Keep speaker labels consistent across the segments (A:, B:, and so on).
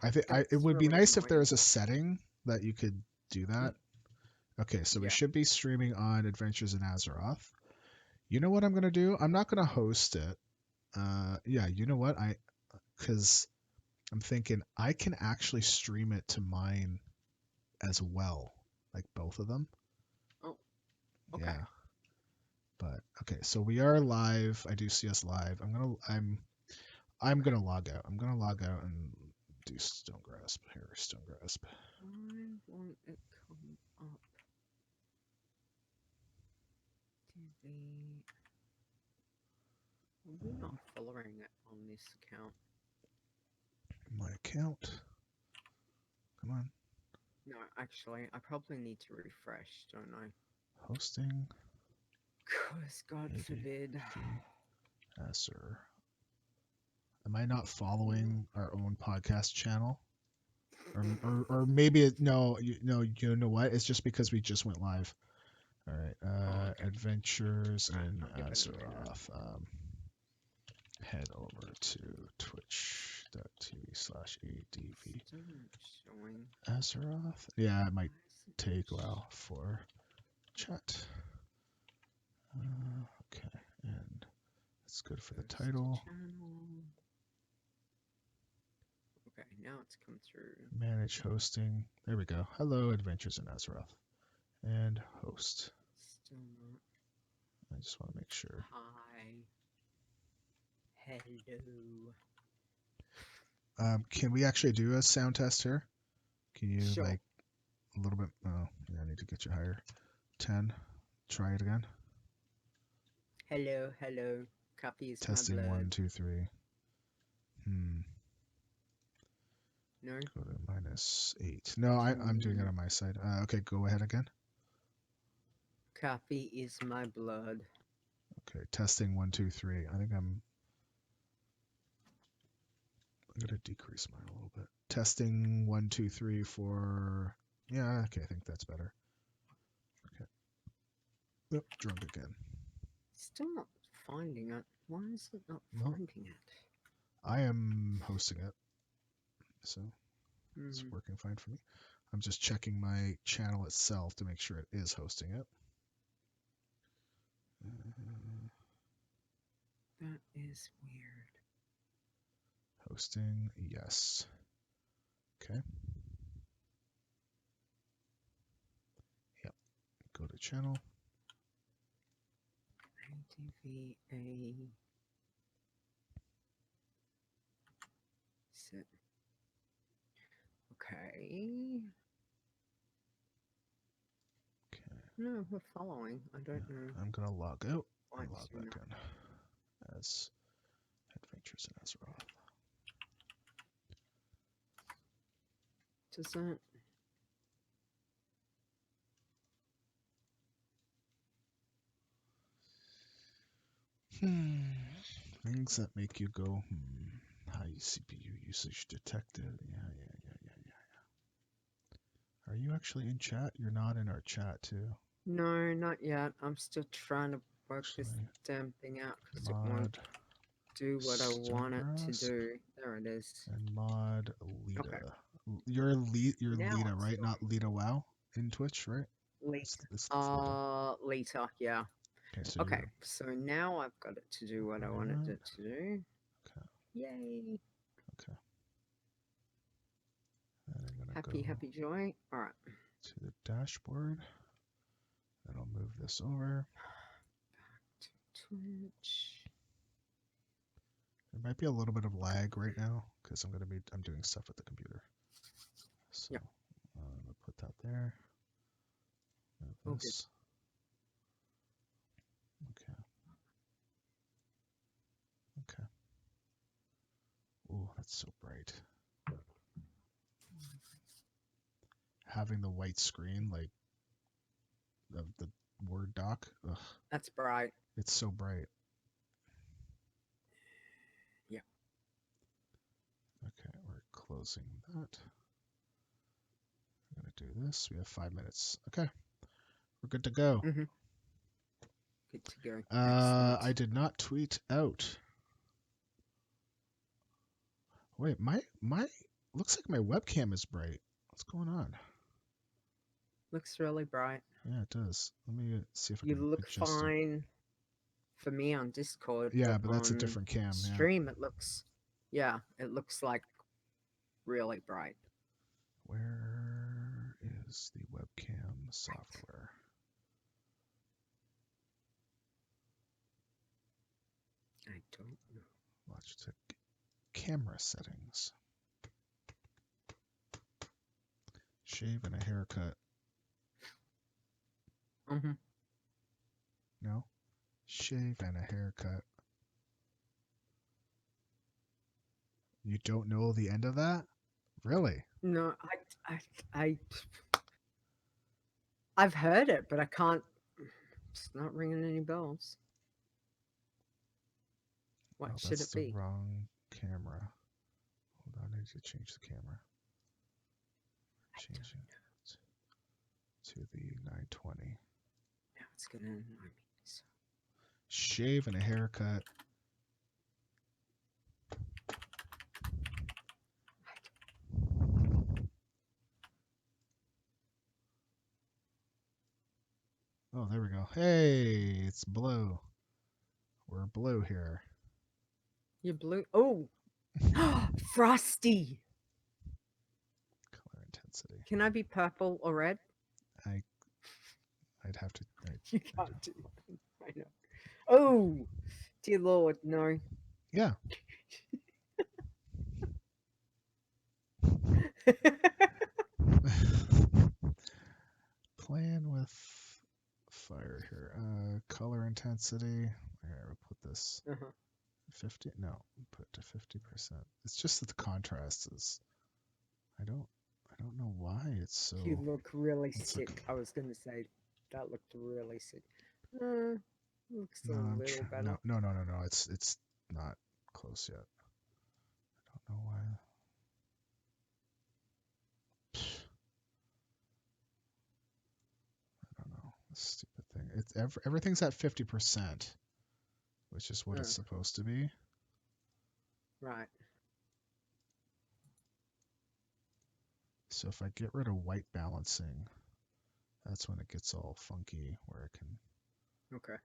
A: it would be
B: really
A: nice if there
B: annoying.
A: was a setting that you could do that. Okay, so we
B: Yeah.
A: should be streaming on Adventures in Azeroth. You know what I'm gonna do? I'm not gonna host it. Yeah, you know what? Because I'm thinking I can actually stream it to mine as well, like both of them.
B: Oh, okay.
A: Yeah, but okay, so we are live. I do see us live. I'm gonna log out. I'm gonna log out and do Stone Grasp here. Stone Grasp.
B: Why won't it come up to the... We're not following it on this account.
A: My account. Come on.
B: No, actually, I probably need to refresh, don't I?
A: Hosting.
B: Because God
A: Maybe.
B: forbid.
A: Sir. Am I not following our own podcast channel? Or maybe no, you know what? It's just because we just went live. All right.
B: Okay.
A: Adventures in
B: I'll give it a minute.
A: Azeroth. Head over to twitch.tv/adv.
B: Still not showing.
A: Azeroth. Yeah, it might
B: Why is it
A: take a
B: not
A: while for chat. Okay, and that's good for the
B: Post to
A: title.
B: channel. Okay, now it's come through.
A: Manage hosting. There we go. Hello, Adventures in Azeroth. And host.
B: Still not.
A: I just want to make sure.
B: Hi. Hello.
A: Can we actually do a sound test here? Can you
B: Sure.
A: like a little bit? Oh, yeah, I need to get you higher. 10. Try it again.
B: Hello, hello. Copy is
A: Testing
B: my blood.
A: 1, 2, 3.
B: No?
A: Go to -8. No, I'm doing it on my side. Okay, go ahead again.
B: Copy is my blood.
A: Okay, testing 1, 2, 3. I think I'm gonna decrease mine a little bit. Testing 1, 2, 3 for. Yeah, okay, I think that's better. Okay. Yep, drunk again.
B: Still not finding it. Why is it not
A: Nope.
B: finding it?
A: I am hosting it, so it's
B: Hmm.
A: working fine for me. I'm just checking my channel itself to make sure it is hosting it.
B: That is weird.
A: Hosting, yes. Okay. Yep. Go to channel.
B: ATVA. Sit. Okay.
A: Okay.
B: No, we're following. I don't know.
A: I'm gonna log out
B: why
A: and
B: it's
A: log
B: doing
A: back
B: that.
A: in as Adventures in Azeroth.
B: Does that...
A: Things that make you go, high CPU usage detected. Yeah. Are you actually in chat? You're not in our chat, too.
B: No, not yet. I'm still trying to work
A: Actually,
B: this damn thing out because it
A: mod
B: won't do what I want it to
A: Stonegrass
B: do. There it is.
A: and mod Lita.
B: Okay.
A: You're
B: Now
A: Lita,
B: it's
A: right? Not Lita WoW in Twitch, right?
B: Lita.
A: It's Lita.
B: Later, yeah.
A: Okay, so
B: Okay, so now I've got it to do what I wanted it to do.
A: Okay.
B: Yay.
A: Okay. And I'm gonna
B: Happy,
A: go
B: happy joy. Alright.
A: to the dashboard. Then I'll move this over.
B: Back to Twitch.
A: There might be a little bit of lag right now because I'm doing stuff with the computer. So
B: Yep.
A: I'm gonna put that there. Move this. Okay. Okay. Oh, that's so bright. Having the white screen, like of the Word doc. Ugh,
B: That's bright.
A: it's so bright.
B: Yeah.
A: Okay, we're closing that. I'm gonna do this. We have 5 minutes. Okay, we're good to go.
B: Mm-hmm. Good to go.
A: I did not tweet out. Wait, my looks like my webcam is bright. What's going on?
B: Looks really bright.
A: Yeah, it does. Let me see if I
B: You
A: can
B: look
A: adjust it.
B: fine for me on Discord,
A: Yeah,
B: but
A: but that's a
B: on
A: different cam. Yeah.
B: stream it looks, yeah, it looks like really bright.
A: Where is the webcam software?
B: I don't know.
A: Logitech camera settings. Shave and a haircut.
B: Mm-hmm.
A: No. Shave and a haircut. You don't know the end of that? Really?
B: No, I, I've heard it, but I can't. It's not ringing any bells. What
A: Oh,
B: should
A: that's
B: it
A: the
B: be?
A: wrong camera. Hold on, I need to change the camera.
B: I don't
A: Changing
B: know.
A: to the 920.
B: Now it's gonna annoy me. So.
A: Shave and a haircut. Oh, there we go. Hey, it's blue. We're blue here.
B: You're blue. Oh, frosty.
A: Color intensity.
B: Can I be purple or red?
A: I I'd have to.
B: You can't do. I know. Oh, dear Lord, no.
A: Yeah. Playing with fire here. Color intensity. Here, we'll put this
B: Uh-huh.
A: 50. No, put it to 50%. It's just that the contrast is. I don't know why it's
B: You
A: so.
B: look really
A: It's
B: sick.
A: like
B: I was gonna say that looked really sick. Looks a
A: no,
B: little
A: no,
B: better.
A: no, no, no, no. It's not close yet. I don't know why. I don't know. This stupid thing. It's everything's at 50%, which is what it's
B: Uh,
A: supposed to be.
B: right.
A: So if I get rid of white balancing, that's when it gets all funky where it can.
B: Okay.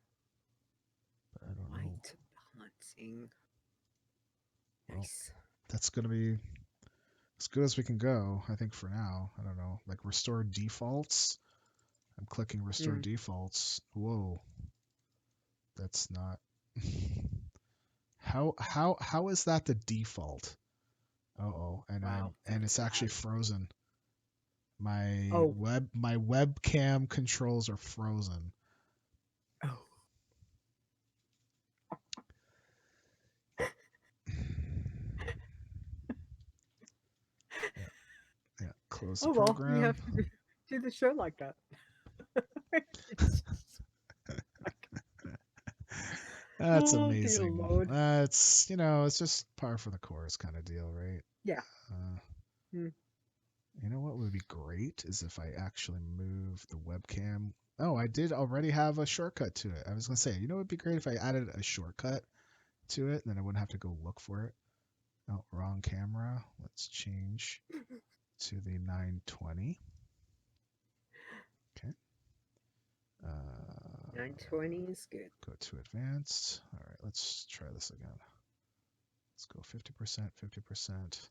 A: But I don't know.
B: White balancing.
A: Well,
B: Nice.
A: that's gonna be as good as we can go, I think, for now. I don't know. Like restore defaults. I'm clicking restore
B: Mm.
A: defaults. Whoa, that's not. How is that the default? Oh,
B: Wow,
A: and
B: that's
A: it's actually
B: bad.
A: frozen. My
B: Oh.
A: webcam controls are frozen.
B: Oh.
A: Yeah, yeah. Close the
B: Oh well, we
A: program.
B: have to do the show like that.
A: That's
B: Oh dear
A: amazing.
B: Lord.
A: That's it's just par for the course kind of deal, right?
B: Yeah.
A: Uh,
B: Mm.
A: you know what would be great is if I actually move the webcam. Oh, I did already have a shortcut to it. I was gonna say, what would be great if I added a shortcut to it, then I wouldn't have to go look for it. Oh, wrong camera. Let's change to the 920. Okay.
B: 920 is good.
A: Go to advanced. All right, let's try this again. Let's go 50%, 50%.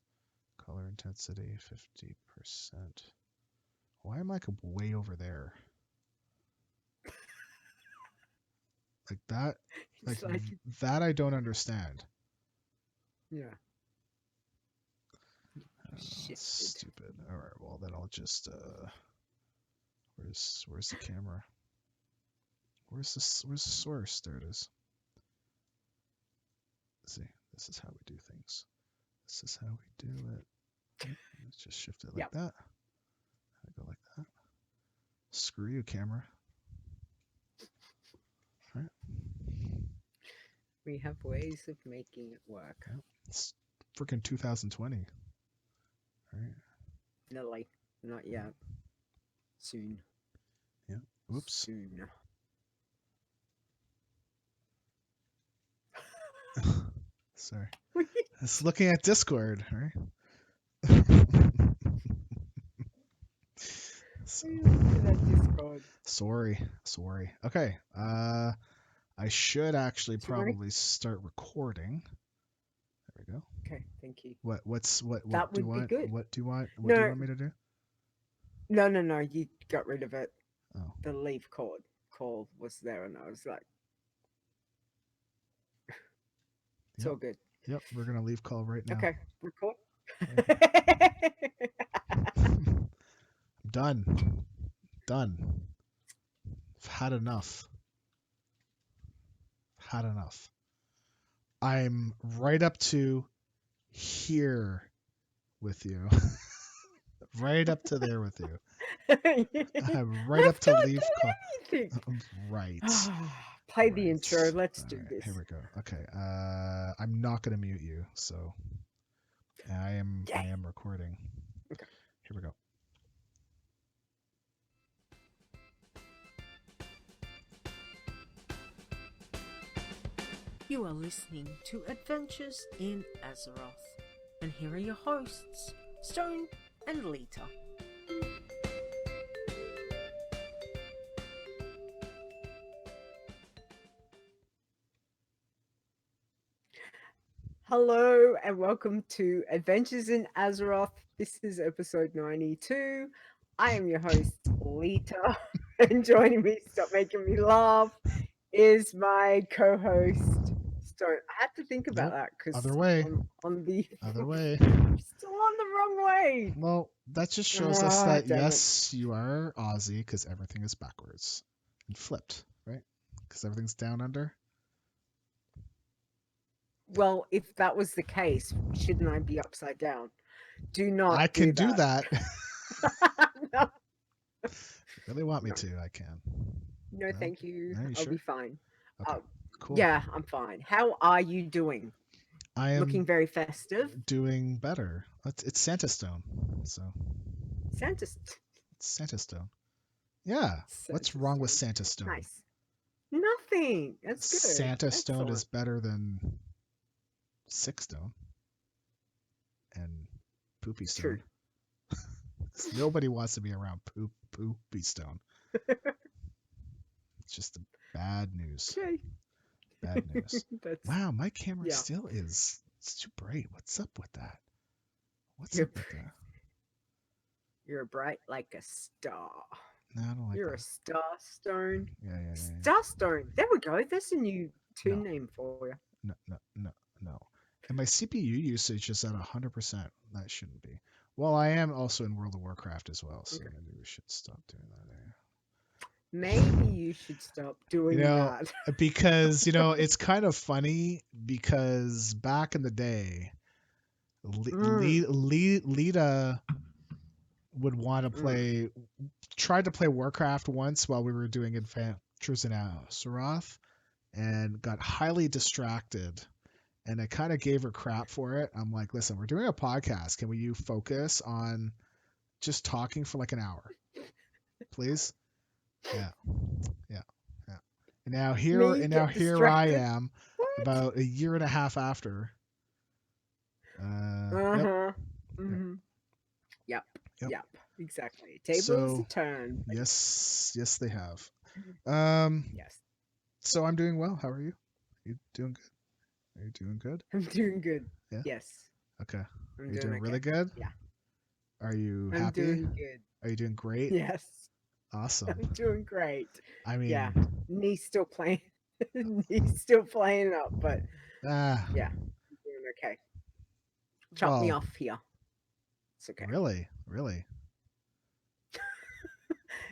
A: Color intensity, 50%. Why am I like way over there? Like that, like
B: It's like
A: that I don't understand.
B: yeah.
A: I don't know, it's
B: Shifted.
A: stupid. All right, well then I'll just where's the camera? Where's the source? There it is. Let's see, this is how we do things. This is how we do it. Let's just shift it like
B: Yep.
A: that. I go like that. Screw you, camera. All right.
B: We have ways of making it work.
A: Yeah. It's freaking 2020. All right.
B: No, like not yet. Soon.
A: Yeah. Oops.
B: Soon.
A: Sorry. Just looking at Discord. All right. So,
B: Look at that Discord.
A: sorry. Okay. I should actually
B: So ready?
A: probably start recording. There we go.
B: Okay, thank you.
A: What
B: That
A: do you
B: would be
A: want?
B: good.
A: What do you
B: No,
A: want me to do?
B: no. You got rid of it.
A: Oh,
B: The leave call was there, and I was like, it's
A: yep,
B: all good.
A: yep. We're gonna leave call right now.
B: Okay, record.
A: Right. I'm done. Done. I've had enough. Had enough. I'm right up to here with you. Right up to there with you.
B: I've
A: I'm right up to
B: not
A: leave call.
B: done anything.
A: Right.
B: Play the intro.
A: Right.
B: Let's
A: All
B: do
A: right. Here
B: this.
A: we go. Okay. I'm not gonna mute you, so I
B: Yay.
A: am recording.
B: Okay.
A: Here we go.
C: You are listening to Adventures in Azeroth, and here are your hosts, Stone and Lita.
B: Hello and welcome to Adventures in Azeroth. This is episode 92. I am your host, Lita, and joining me, stop making me laugh, is my co-host, Stone. I had to think about
A: Nope.
B: that
A: Other
B: because
A: way.
B: on the
A: Other way.
B: still on the wrong way.
A: Well, that just shows us
B: Ah,
A: that
B: damn it.
A: yes, you are Aussie because everything is backwards and flipped, right? Because everything's down under.
B: Well, if that was the case, shouldn't I be upside down? Do
A: I
B: not
A: can
B: do
A: do
B: that.
A: that.
B: No,
A: If you really want me
B: no,
A: to, I can.
B: no, thank
A: Okay.
B: you.
A: Are you
B: I'll be
A: sure?
B: fine.
A: Okay.
B: Uh,
A: Cool.
B: yeah, I'm fine. How are you doing?
A: I
B: Looking
A: am
B: very festive.
A: doing better. It's Santa Stone, so
B: Santa,
A: it's Santa Stone. Yeah. What's
B: Santa
A: wrong with
B: Stone.
A: Santa Stone?
B: Nice. Nothing. That's good.
A: Santa Stone is
B: Excellent.
A: better than Six Stone and Poopy
B: True.
A: Stone. Nobody wants to be around Poopy Stone. It's just the bad news.
B: Okay.
A: Bad news.
B: That's
A: Wow, my camera
B: yeah.
A: still is. It's too bright. What's up with that? What's
B: You're
A: up with that?
B: you're bright like a star.
A: No, I don't like
B: You're a
A: that.
B: star stone.
A: Yeah.
B: Star stone. There we go. That's a new
A: No,
B: tune name for you.
A: no. And my CPU usage is at 100%. That shouldn't be. Well, I am also in World of Warcraft as well, so
B: Okay.
A: maybe we should stop doing that.
B: Maybe you should stop
A: You
B: doing
A: know,
B: that.
A: because it's kind of funny because back in the day,
B: Mm,
A: Lita would want to
B: mm.
A: tried to play Warcraft once while we were doing Adventures in Azeroth, and got highly distracted. And I kind of gave her crap for it. I'm like, listen, we're doing a podcast. Can you focus on just talking for like an hour, please? Yeah, yeah, yeah.
B: Me
A: And now
B: get
A: here I
B: distracted?
A: am,
B: What?
A: about a year and a half after.
B: Uh
A: Yep,
B: huh.
A: yep,
B: Mm-hmm. Yep.
A: yep.
B: Yep. Exactly. Tables
A: So
B: turn.
A: yes, they have. Um,
B: Yes.
A: so I'm doing well. How are you? You doing good? Are you doing good?
B: I'm doing good.
A: Yeah.
B: Yes.
A: Okay.
B: I'm
A: Are you
B: doing
A: doing really
B: okay.
A: good?
B: Yeah.
A: Are you
B: I'm
A: happy?
B: doing good.
A: Are you doing great?
B: Yes.
A: Awesome.
B: I'm doing great.
A: I
B: Yeah.
A: mean,
B: Knee's still playing. Knee's still playing up, but
A: ah,
B: yeah, I'm doing okay. Chop me
A: well,
B: off here. It's okay.
A: really.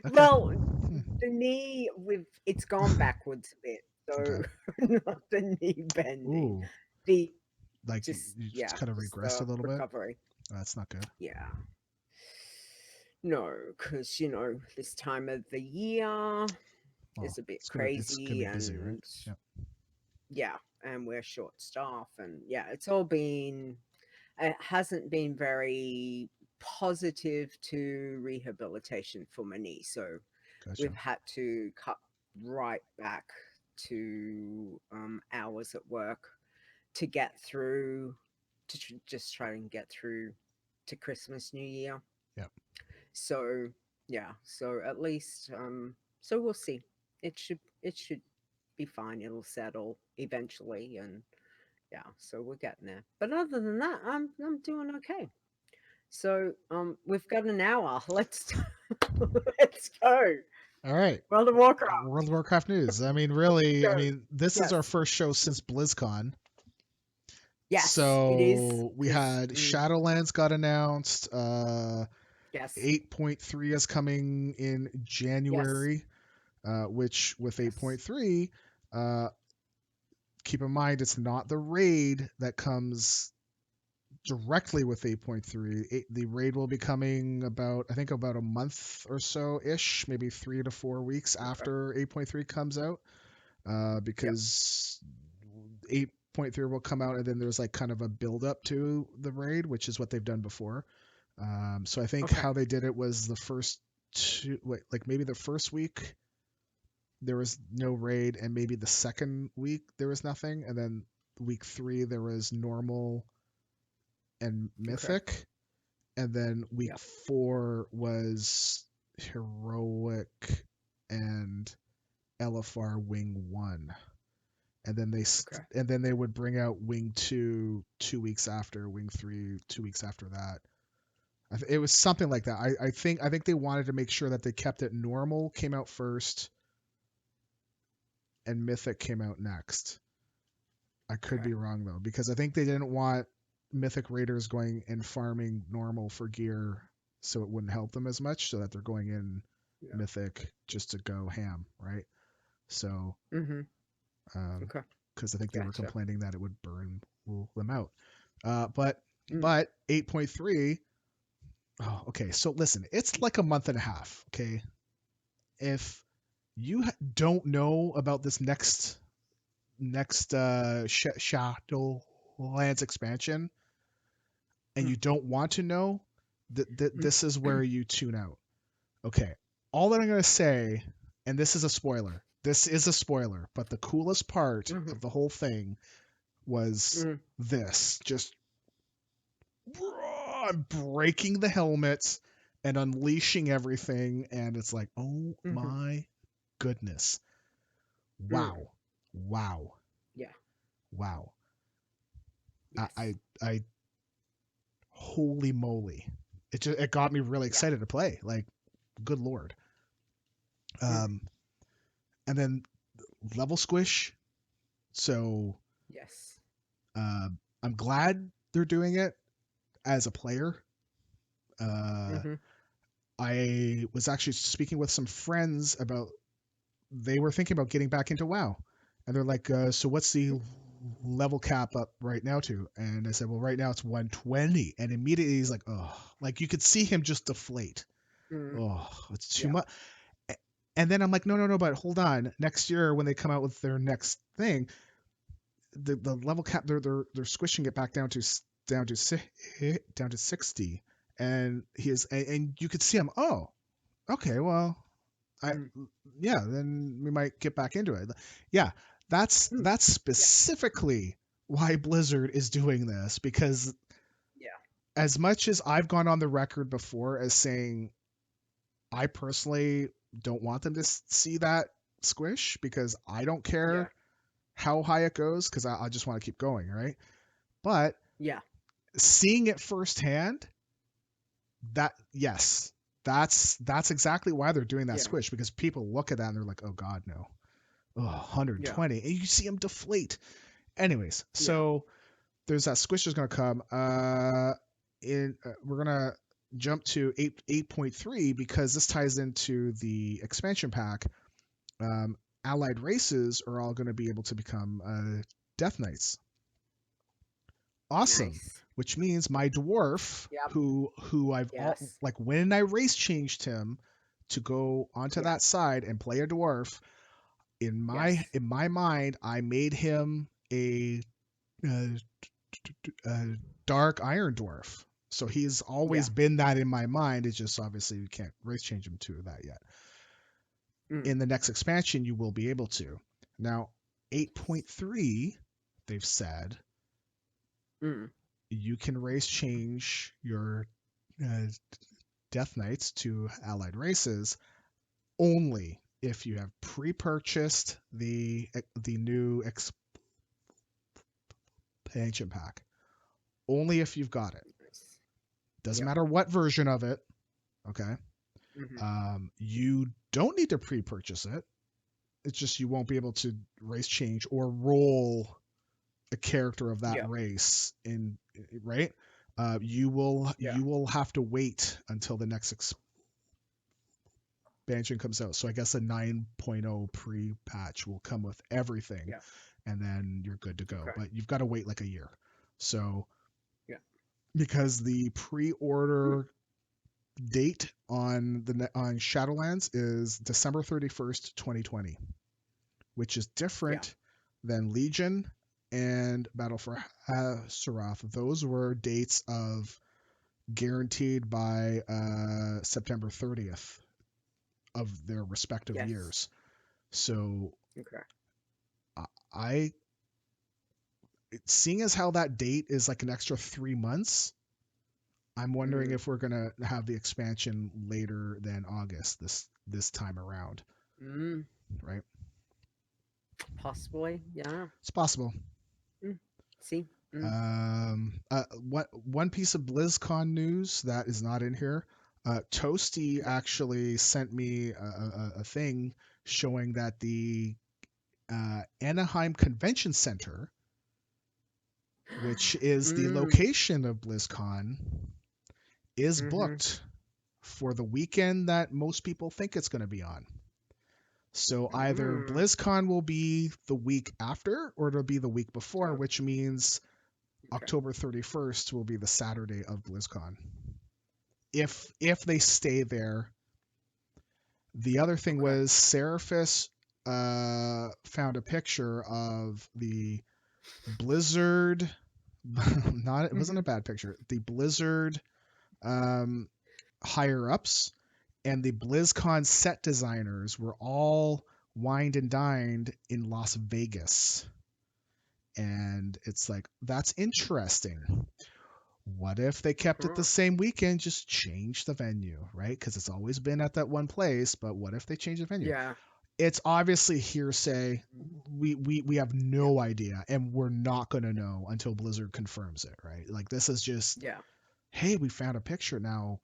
A: Okay.
B: Well,
A: Hmm.
B: the knee with it's gone backwards a bit,
A: Okay.
B: so not the knee bending.
A: Ooh,
B: The
A: like
B: just
A: you just
B: yeah,
A: kind of
B: just
A: regressed a
B: the
A: little bit.
B: recovery.
A: That's not good.
B: Yeah. No, because this time of the year
A: Well,
B: is a bit
A: it's gonna be
B: crazy,
A: busy, right?
B: and
A: Yeah.
B: yeah, and we're short staff, and yeah, it's all been. It hasn't been very positive to rehabilitation for my knee, so we've
A: Gotcha.
B: had to cut right back to hours at work to get through, just try and get through. to Christmas, New Year.
A: Yep.
B: So yeah, so at least so we'll see. It should be fine. It'll settle eventually, and yeah, so we're getting there. But other than that, I'm doing okay. So we've got an hour. Let's let's go.
A: All right.
B: World of Warcraft.
A: World of Warcraft news. I mean,
B: Let's
A: really, I
B: go.
A: mean, this is our
B: Yes.
A: first show since BlizzCon.
B: Yes, it is.
A: So we
B: Because
A: had Shadowlands got announced.
B: yes,
A: 8.3 is coming in
B: yes,
A: January, which with
B: yes.
A: 8.3, keep in mind it's not the raid that comes directly with 8.3. The raid will be coming about, I think, about a month or so ish, maybe 3 to 4 weeks
B: Okay.
A: after 8.3 comes out,
B: Yep.
A: because 8.3 will come out and then there's like kind of a build up to the raid, which is what they've done before. So I think
B: Okay.
A: how they did it was the first like maybe the first week there was no raid, and maybe the second week there was nothing, and then week 3 there was normal and
B: Okay.
A: mythic, and then week
B: Yep.
A: 4 was heroic and LFR wing 1, and then
B: Okay.
A: they would bring out wing 2 2 weeks after, wing 3 2 weeks after that. It was something like that. I think they wanted to make sure that they kept it normal came out first and mythic came out next. I could
B: Okay.
A: be wrong though, because I think they didn't want mythic raiders going and farming normal for gear, so it wouldn't help them as much, so that they're going in
B: Yeah.
A: mythic just to go ham, right? So,
B: Mhm.
A: um,
B: Okay.
A: because I think they were
B: Gotcha.
A: complaining that it would burn them out. But
B: Mm.
A: 8.3. Oh, okay. So listen, it's like a month and a half. Okay, if you don't know about this next Shadowlands expansion, and
B: Mm.
A: you don't want to know,
B: Mm.
A: this is where you tune out. Okay, all that I'm gonna say, and this is a spoiler. This is a spoiler, but the coolest part
B: Mhm.
A: of the whole thing was
B: Mm.
A: this: just breaking the helmets and unleashing everything, and it's like, oh
B: Mhm.
A: my goodness,
B: Mm.
A: wow, wow,
B: Yeah.
A: wow. I,
B: Yes.
A: I, I holy moly, it got me really
B: Yeah.
A: excited to play. Like, good lord.
B: Mm.
A: Um, and then level squish. So
B: Yes.
A: uh, I'm glad they're doing it as a player. Uh,
B: Mhm.
A: I was actually speaking with some friends about, they were thinking about getting back into WoW, and they're like, "So what's the level cap up right now to?" And I said, "Well, right now it's 120." And immediately he's like, "Oh," like you could see him just deflate.
B: Mm.
A: Oh, it's too
B: Yeah.
A: much. And then I'm like, no, no, no, but hold on. Next year when they come out with their next thing, the level cap, they're squishing it back down to down to 60, and and you could see him. Oh, okay, well, I
B: Mm.
A: yeah, then we might get back into it. Yeah,
B: Mm.
A: that's
B: Yeah.
A: specifically why Blizzard is doing this, because
B: Yeah.
A: as much as I've gone on the record before as saying I personally don't want them to see that squish, because I don't
B: Yeah.
A: care how high it goes, because I just want to keep going, right? But
B: Yeah.
A: seeing it firsthand, that yes, that's exactly why they're doing that
B: Yeah.
A: squish, because people look at that and they're like, oh god, no, oh,
B: Yeah.
A: 120, and you see them deflate. Anyways,
B: Yeah.
A: so there's that squish is going to come. In We're gonna jump to 8.3, because this ties into the expansion pack. Um, Allied races are all going to be able to become Death Knights. Awesome.
B: Nice.
A: Which means my dwarf,
B: Yep.
A: who I've all
B: Yes.
A: like, when I race changed him to go onto
B: Yeah.
A: that side and play a dwarf,
B: Yes.
A: in my mind I made him uh, dark iron dwarf. So he's always
B: Yeah.
A: been that in my mind. It's just obviously we can't race change him to that yet.
B: Mm.
A: In the next expansion, you will be able to. Now,
B: Yes.
A: 8.3, they've said,
B: Mm.
A: you can race change your uh, Death Knights to allied races only if you have pre-purchased the new expansion pack. Only if you've got it.
B: Nice.
A: Doesn't
B: Yep.
A: matter what version of it. Okay.
B: Mm-hmm.
A: You don't need to pre-purchase it. It's just you won't be able to race change or roll a character of that
B: Yep.
A: race in, right.
B: Yeah.
A: You will have to wait until the next expansion comes out. So I guess a 9.0 pre-patch will come with everything,
B: Yeah.
A: and then you're good to go.
B: Okay.
A: But you've got to wait like a year. So
B: Yeah.
A: because the pre-order date on Shadowlands is December 31st, 2020, which is different than Legion and Battle for Azeroth. Those were dates of guaranteed by September 30th of their respective
B: Yes.
A: years. So
B: Okay.
A: I seeing as how that date is like an extra 3 months, I'm wondering
B: Mm.
A: if we're gonna have the expansion later than August this time around,
B: Mm.
A: right?
B: Possibly. Yeah.
A: It's possible.
B: Mm. See. Mm.
A: One piece of BlizzCon news that is not in here. Toasty
B: Yeah.
A: actually sent me a thing showing that the Anaheim Convention Center, which is the
B: Mm.
A: location of BlizzCon, is
B: Mm-hmm.
A: booked for the weekend that most people think it's going to be on. So either
B: Mm.
A: BlizzCon will be the week after or it'll be the week before,
B: Yeah.
A: which means
B: Okay.
A: October 31st will be the Saturday of BlizzCon. If they stay there. The other thing
B: Okay.
A: was Seraphis found a picture of the Blizzard. It wasn't a bad picture. The Blizzard higher ups and the BlizzCon set designers were all wined and dined in Las Vegas. And it's like, that's interesting. What if they kept it the
B: Huh.
A: same weekend, just change the venue, right? Because it's always been at that one place, but what if they change the venue?
B: Yeah.
A: It's obviously hearsay. We have no idea, and we're not going to know until Blizzard confirms it, right? Like, this is just,
B: Yeah.
A: hey, we found a picture. Now,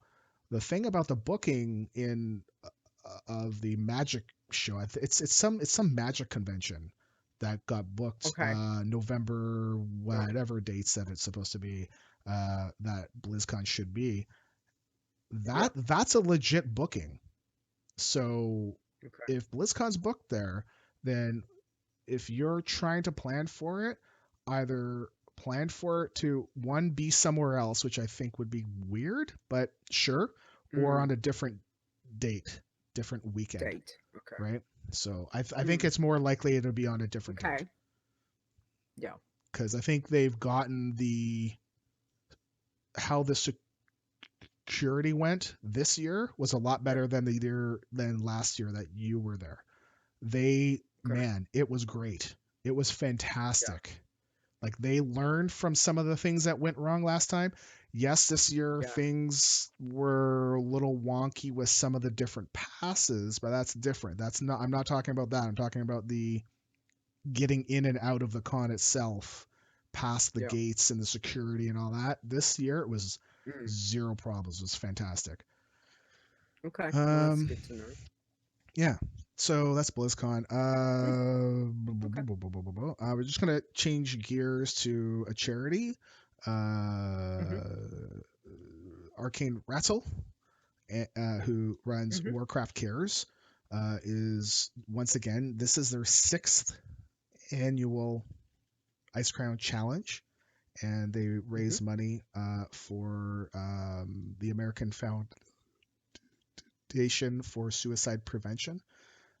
A: the thing about the booking in of the Magic show, it's some Magic convention that got booked
B: Okay.
A: November
B: Right.
A: whatever dates that it's supposed to be, that BlizzCon should be.
B: Yeah.
A: That's a legit booking. So
B: Okay.
A: if BlizzCon's booked there, then if you're trying to plan for it, either plan for it to one be somewhere else, which I think would be weird, but sure, or
B: Mm.
A: on a different date, different weekend,
B: Date. Okay.
A: right? So I think it's more likely it'll be on a different
B: Okay.
A: date
B: Yeah.
A: because I think they've gotten how the security went this year was a lot better than last year that you were there.
B: Okay.
A: Man, it was great. It was
B: Yeah.
A: fantastic. Like they learned from some of the things that went wrong last time. Yes, this year
B: Yeah.
A: things were a little wonky with some of the different passes, but that's different. I'm not talking about that. I'm talking about the getting in and out of the con itself, past the
B: Yeah.
A: gates and the security and all that. This year it was
B: Mm.
A: zero problems. It was fantastic.
B: Okay. Well, that's
A: Um,
B: good to know.
A: yeah. So that's BlizzCon.
B: Okay.
A: We're just gonna change gears to a charity.
B: Mm-hmm.
A: Arcane Rattle, who runs
B: Mm-hmm.
A: Warcraft Cares, is once again, this is their 6th annual Ice Crown Challenge, and they
B: Mm-hmm.
A: raise money for the American Foundation for Suicide Prevention.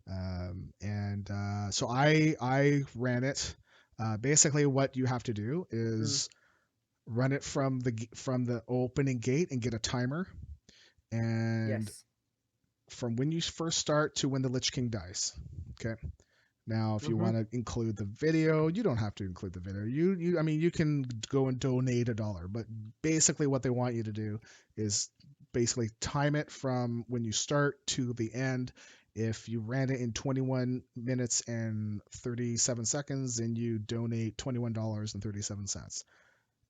A: So I ran it. Basically, what you have to do
B: Mm.
A: is run it from the opening gate and get a timer, and
B: Yes.
A: from when you first start to when the Lich King dies. Okay. Now, if you
B: Mm-hmm.
A: want to include the video, you don't have to include the video. I mean, you can go and donate $1, but basically what they want you to do is basically time it from when you start to the end. If you ran it in 21 minutes and 37 seconds, then you donate $21.37.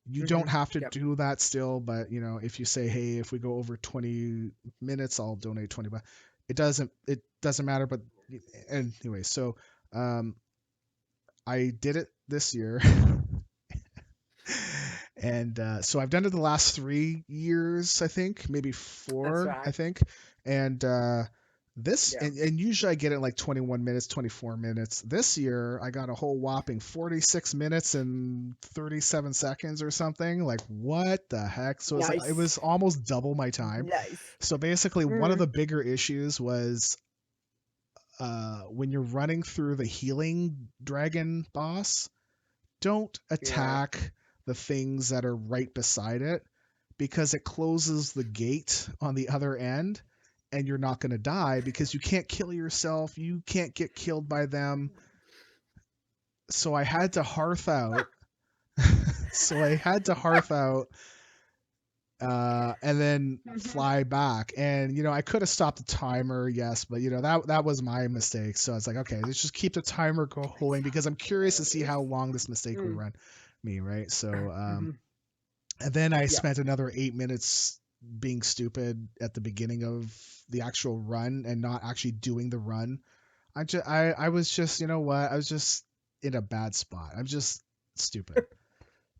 A: You
B: Mm-hmm.
A: don't have to
B: Yep.
A: do that still, but if you say, hey, if we go over 20 minutes, I'll donate 20 bucks. It doesn't matter, but anyway, so um, I did it this year. And so I've done it the last 3 years, I think, maybe
B: That's
A: 4, I
B: right.
A: think. And this,
B: Yeah.
A: and usually I get it like 21 minutes, 24 minutes. This year I got a whole whopping 46 minutes and 37 seconds or something. Like, what the heck? So it's like it
B: Nice.
A: was almost double my time.
B: Nice.
A: So basically, one of
B: Mm.
A: the bigger issues was when you're running through the healing dragon boss, don't
B: Yeah.
A: attack the things that are right beside it because it closes the gate on the other end and you're not going to die because you can't kill yourself. You can't get killed by them. So I had to hearth out. So I had to hearth out and then
B: Mm-hmm.
A: fly back. And I could have stopped the timer, yes, but that was my mistake. So I was like, okay, let's just keep the timer going because I'm curious to see how long this mistake would
B: Mm.
A: run me, right? So
B: Mm-hmm.
A: and then I
B: Yep.
A: spent another 8 minutes being stupid at the beginning of the actual run and not actually doing the run. I was just, you know what? I was just in a bad spot. I'm just stupid.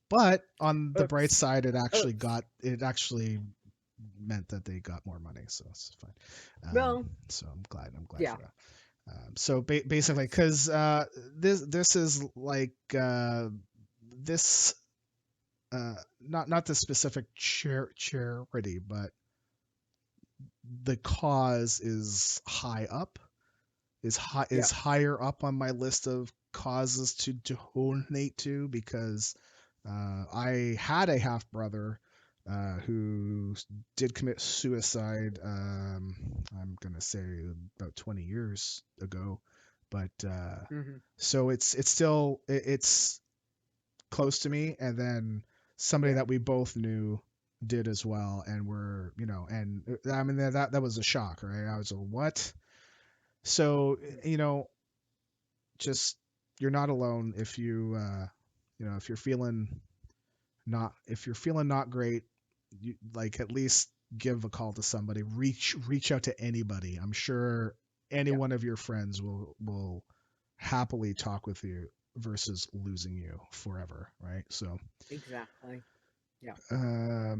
A: But on the bright
B: Oops.
A: side,
B: Oops.
A: it actually meant that they got more money, so it's fine.
B: Well,
A: So I'm glad
B: yeah.
A: for that. So basically,
B: Nice.
A: because this is like this not the specific charity, but the cause is high up, is
B: Yep.
A: higher up on my list of causes to donate to because I had a half brother who did commit suicide. I'm gonna say about 20 years ago, but
B: Mm-hmm.
A: so it's still it's close to me, and then somebody
B: Yeah.
A: that we both knew did as well, and we're and I mean that was a shock, right? I was like, what? So just you're not alone if if you're feeling not great, you like at least give a call to somebody, reach out to anybody. I'm sure any
B: Yep.
A: one of your friends will happily talk with you versus losing you forever, right? So
B: Exactly. Yeah.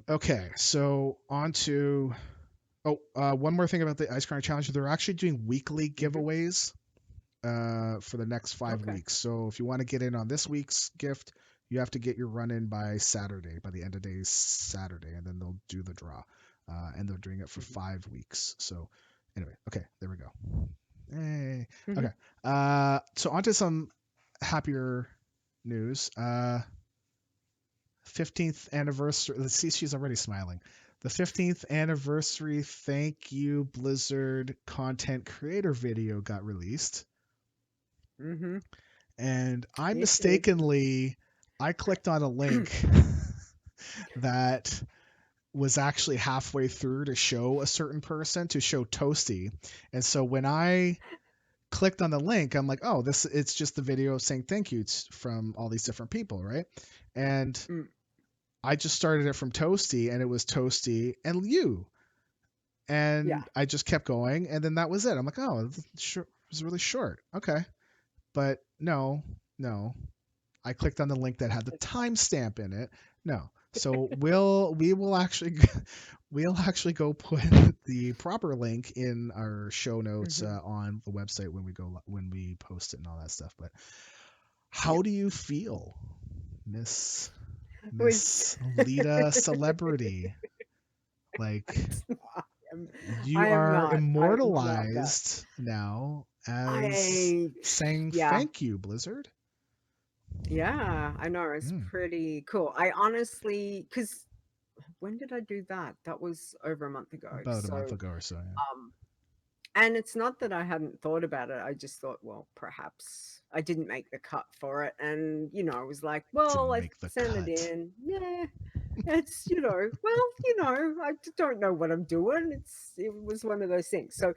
A: okay, so on to one more thing about the Ice Crown Challenge. They're actually doing weekly
B: Mm-hmm.
A: giveaways for the next five
B: Okay.
A: weeks. So if you want to get in on this week's gift, you have to get your run in by Saturday, by the end of day Saturday, and then they'll do the draw. And they're doing it for
B: Mm-hmm.
A: 5 weeks. So anyway, okay, there we go. Hey,
B: Mm-hmm.
A: okay. So on to some happier news. 15th anniversary. Let's see, she's already smiling. The 15th anniversary thank you Blizzard content creator video got released,
B: Mm-hmm.
A: and I
B: It did.
A: mistakenly I clicked on a link that was actually halfway through to show a certain person, to show Toasty. And so when I clicked on the link, I'm like, oh, this it's just the video saying thank you from all these different people, right? And
B: Mm.
A: I just started it from Toasty, and it was Toasty and you.
B: Yeah.
A: And I just kept going, and then that was it. I'm like, oh, it was really short. Okay. But no. I clicked on the link that had the
B: It's fine.
A: timestamp in it. No. So we will actually we'll actually go put the proper link in our show notes
B: Mm-hmm.
A: on the website when we post it and all that stuff. But
B: Yeah.
A: how do you feel, Miss
B: Which
A: Miss Lita Celebrity? Like,
B: am,
A: you
B: I am
A: are
B: not. I am not that.
A: immortalized now as
B: I
A: saying
B: yeah.
A: thank you, Blizzard.
B: Yeah, I know it's
A: Hmm.
B: pretty cool. I honestly, because when did I do that? That was over a month ago.
A: About a month
B: So,
A: ago or so, yeah.
B: um, And it's not that I hadn't thought about it. I just thought, well, perhaps I didn't make the cut for it. And, I was like, well,
A: Didn't
B: I
A: make the
B: sent it
A: cut.
B: in. Yeah, it's, I don't know what I'm doing. It was one of those things. So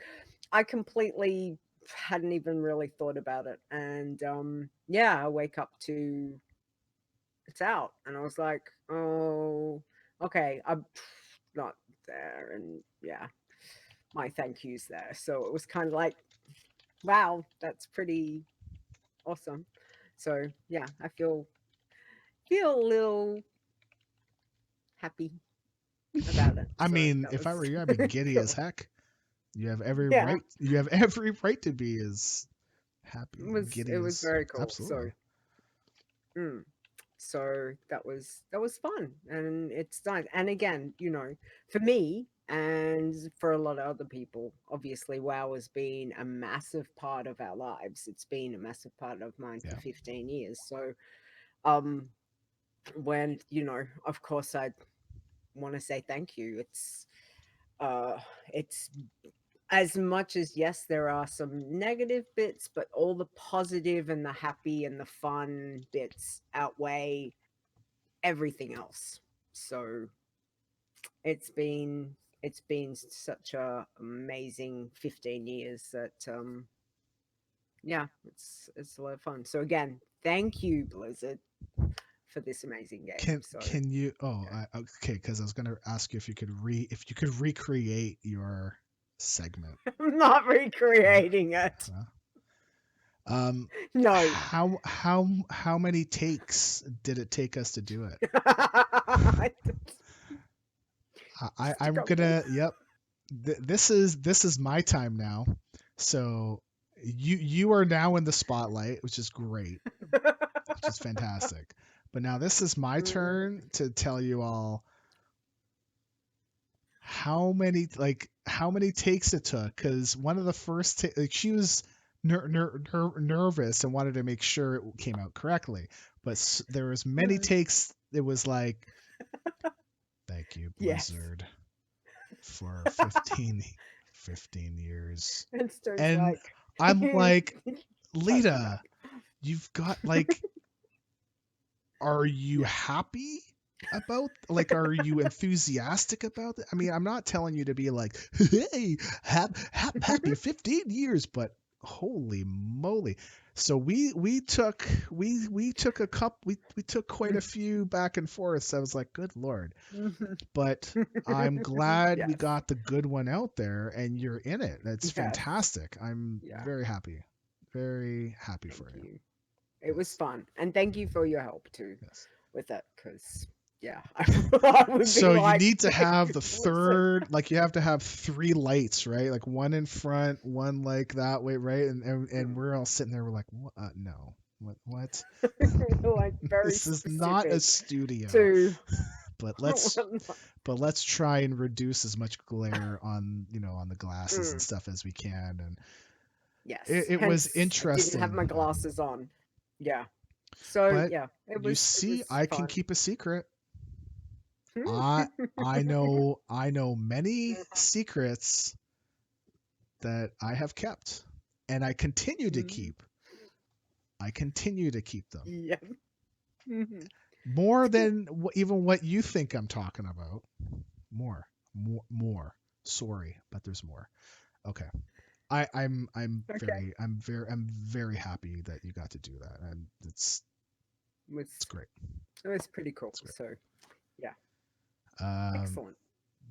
B: I completely hadn't even really thought about it. And yeah, I wake up to it's out. And I was like, oh, okay, I'm not there. And yeah, my thank yous there. So it was kind of like, wow, that's pretty awesome. So yeah, I feel a little happy about it.
A: I
B: So
A: mean,
B: that
A: if I
B: was
A: were you, I'd be giddy as
B: cool.
A: heck. You have every
B: Yeah,
A: right. You have every right to be as happy and
B: it
A: giddy
B: was
A: as
B: very cool. So
A: absolutely.
B: mm, so that was fun, and it's nice. And again, for me and for a lot of other people, obviously, WoW has been a massive part of our lives. It's been a massive part of mine for
A: Yeah.
B: 15 years. So um when of course I want to say thank you. Uh it's as much as, yes, there are some negative bits, but all the positive and the happy and the fun bits outweigh everything else. So it's been such a amazing 15 years that yeah, it's a lot of fun. So again, thank you, Blizzard, for this amazing game. So
A: Can you? Oh,
B: yeah.
A: okay. Because I was gonna ask you if you could recreate your segment.
B: I'm not
A: Huh?
B: recreating it.
A: Huh? Um,
B: No.
A: how many takes did it take us to do it?
B: Just a
A: I'm
B: couple.
A: gonna. Yep. This is my time now. So you are now in the spotlight, which is great, which is fantastic. But now this is my
B: Mm.
A: turn to tell you all how many takes it took, because one of the first like she was nervous and wanted to make sure it came out correctly, but there was many
B: Mm.
A: takes. It was like, thank you,
B: Yes.
A: Blizzard, for 15 years.
B: And Stone's
A: And
B: like,
A: I'm like,
B: pat you
A: Lita,
B: back.
A: you've got like, are you
B: Yes.
A: happy about, like, are you enthusiastic about it? I mean, I'm not telling you to be like, hey, happy 15 years, but holy moly. So we took a cup we took quite a few back and forths. I was like, good lord. But I'm glad we
B: Yes.
A: got the good one out there and you're in it. That's
B: Yes.
A: fantastic. I'm
B: Yeah.
A: very happy. Very happy
B: Thank
A: for you.
B: you. It was
A: Yes.
B: fun. And thank you for your help too
A: Yes.
B: with it. Because, yeah, I would be
A: So you
B: like,
A: need to have the
B: listen.
A: third, like you have to have three lights, right? Like one in front, one like that way, right? And we're all sitting there, we're like, what? No, what?
B: Like very
A: This is not a
B: specific
A: studio,
B: to
A: but
B: mm,
A: let's try and reduce as much glare on on the glasses and stuff as we can. And
B: yes.
A: it was
B: Hence, I didn't have
A: interesting,
B: my glasses on. Yeah. So
A: but
B: yeah, it
A: you
B: was it
A: see,
B: was
A: I can
B: fun.
A: keep a secret. I I know many secrets that I have kept, and
B: Mhm.
A: I continue to keep them
B: Yeah. Mhm.
A: more
B: It's good.
A: than even what you think I'm talking about. More. Sorry, but there's more. Okay.
B: Okay.
A: I'm very happy that you got to do that, and
B: It was
A: it's great.
B: it was pretty cool.
A: It's great.
B: So yeah,
A: Um,
B: excellent.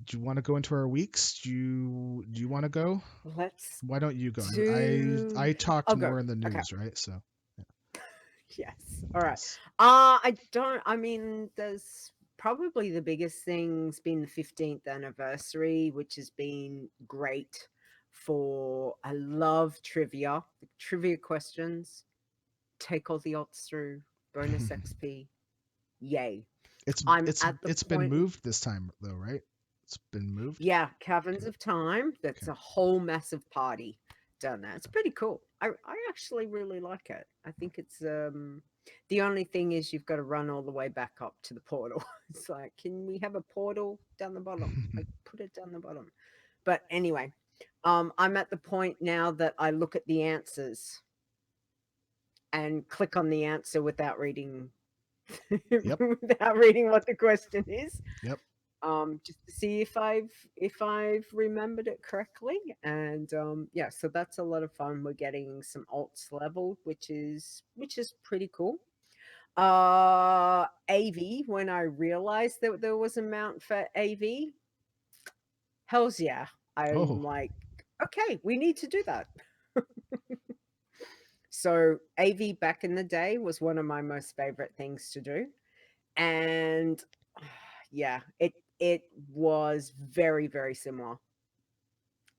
A: do you want to go into our weeks? Do you want to go?
B: Let's
A: Why don't you go?
B: do.
A: I talked
B: I'll go.
A: more in the
B: Okay.
A: news, right? So
B: Yes. All right.
A: yes.
B: I don't. I mean, there's probably the biggest thing's been the 15th anniversary, which has been great. For I love trivia, trivia questions. Take all the odds through bonus XP. Yay! I'm at the
A: It's been
B: point.
A: moved this time though, right? It's been moved.
B: Yeah, Caverns
A: Okay.
B: of Time. That's
A: Okay.
B: a whole massive party down there. It's pretty cool. I actually really like it. I think it's the only thing is you've got to run all the way back up to the portal. It's like, can we have a portal down the bottom? Like put it down the bottom. But anyway, I'm at the point now that I look at the answers and click on the answer without reading
A: Yep.
B: without reading what the question is,
A: Yep.
B: just to see if I've remembered it correctly. And yeah, so that's a lot of fun. We're getting some alts leveled, which is pretty cool. AV, when I realized that there was a mount for AV, hells yeah. I'm
A: Oh.
B: like, okay, we need to do that. So AV back in the day was one of my most favorite things to do. And yeah, it was very, very similar.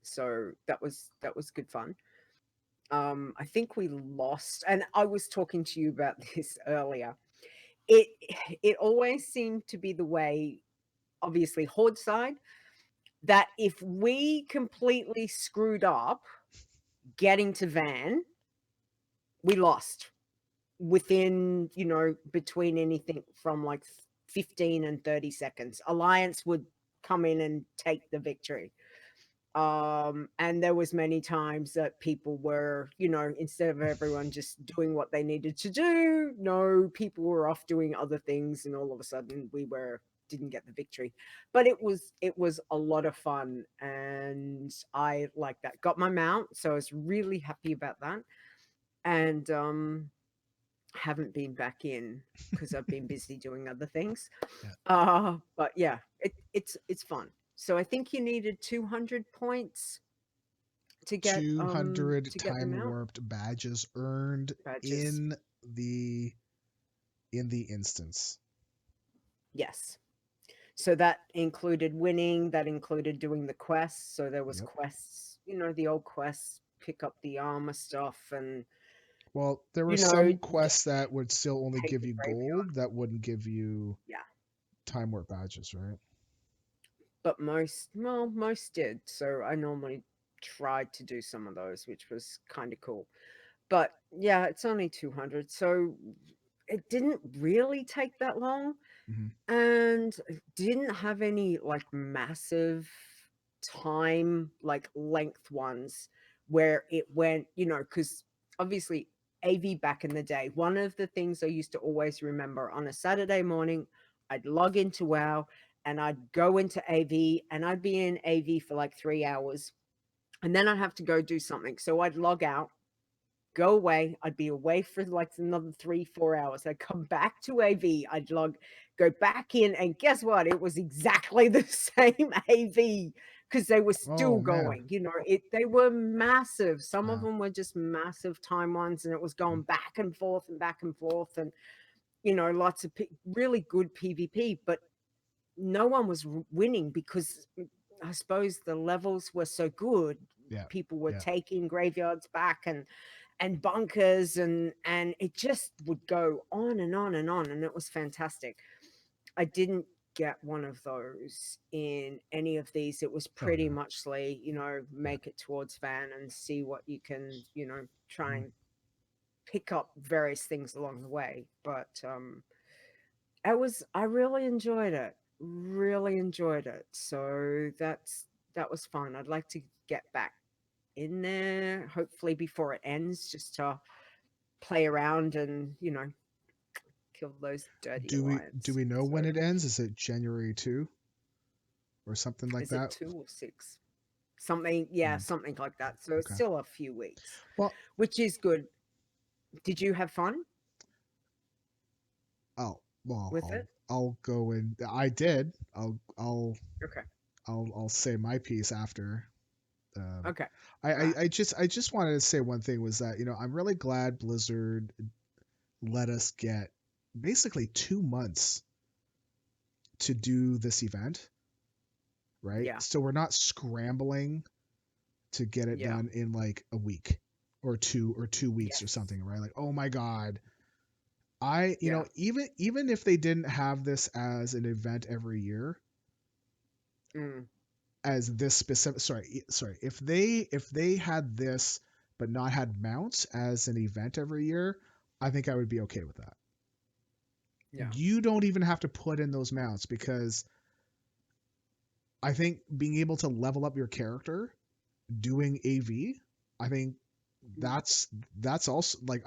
B: So that was good fun. I think we lost, and I was talking to you about this earlier. It it always seemed to be the way, obviously horde side, that if we completely screwed up getting to Van, we lost within, between anything from like 15 and 30 seconds. Alliance would come in and take the victory. And there was many times that people were, instead of everyone just doing what they needed to do, no, people were off doing other things, and all of a sudden we were didn't get the victory. But it was a lot of fun, and I like that. Got my mount, so I was really happy about that. And haven't been back in because I've been busy doing other things.
A: Yeah.
B: But yeah, it's fun. So I think you needed 200 points to get um
A: 200
B: to get them
A: time
B: out.
A: warped badges earned
B: Badges.
A: in the in the instance.
B: Yes. So that included winning, that included doing the quests. So there was
A: Yep.
B: quests, the old quests, pick up the armor stuff and
A: Well, there were
B: you know
A: some quests that would still only
B: take
A: give
B: the
A: you
B: graveyard.
A: gold that wouldn't give you
B: Yeah.
A: time warp badges, right?
B: But most did. So I normally tried to do some of those, which was kind of cool. But yeah, it's only 200. So it didn't really take that long,
A: Hmm.
B: and didn't have any like massive time, like length ones where it went, because obviously AV back in the day, one of the things I used to always remember on a Saturday morning, I'd log into WoW and I'd go into AV and I'd be in AV for like 3 hours, and then I'd have to go do something. So I'd log out, go away. I'd be away for like another 3, 4 hours. I'd come back to AV. I'd go back in, and guess what? It was exactly the same AV because they were
A: Oh
B: still
A: man.
B: going. They were massive. Some of
A: Wow.
B: them were just massive time ones, and it was going back and forth and back and forth, and lots of really good PvP. But no one was winning because I suppose the levels were so good.
A: Yeah.
B: People were
A: Yeah.
B: taking graveyards back and bunkers, and it just would go on and on and on, and it was fantastic. I didn't get one of those in any of these. It was
A: Oh
B: pretty
A: no.
B: muchly,
A: Yeah.
B: make it towards Van and see what you can, try
A: Mhm.
B: and pick up various things along the way. But I really enjoyed it. Really enjoyed it. So that was fun. I'd like to get back in there, hopefully before it ends, just to play around and, kill those dirty
A: Do
B: alliance.
A: we know
B: So
A: when it ends? Is it January 2 or something like
B: is it
A: that?
B: 2 or 6? Something, yeah,
A: Mm,
B: something like that. So it's
A: okay.
B: still a few weeks,
A: Well,
B: which is good. Did you have fun with it?
A: I'll go and I did.
B: Okay.
A: I'll say my piece after. Um,
B: Okay.
A: I,
B: All
A: I
B: right.
A: I just wanted to say one thing was that I'm really glad Blizzard let us get basically 2 months to do this event, right?
B: Yeah.
A: So we're not scrambling to get it
B: Yeah.
A: done in like a week or 2 weeks or
B: Yes.
A: something, right? Like, oh my God.
B: Yeah.
A: Even if they didn't have this as an event every year,
B: Mm.
A: as this specific, sorry, if they had this but not had mounts as an event every year, I think I would be okay with that.
B: Yeah.
A: You don't even have to put in those mounts because I think being able to level up your character doing AV, I think
B: Mm,
A: that's also like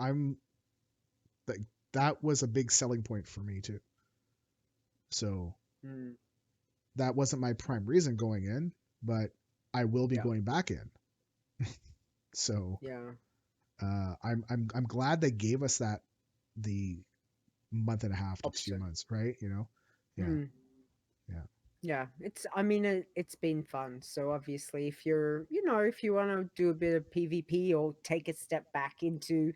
A: like that was a big selling point for me too. So
B: mm,
A: that wasn't my prime reason going in, but I will be
B: yeah,
A: going back in. So
B: yeah,
A: I'm glad they gave us that the month and a half to two
B: option.
A: months, right? You know, yeah,
B: Mm,
A: yeah,
B: yeah, I mean, it's been fun. So obviously, if you're, if you want to do a bit of PvP or take a step back into,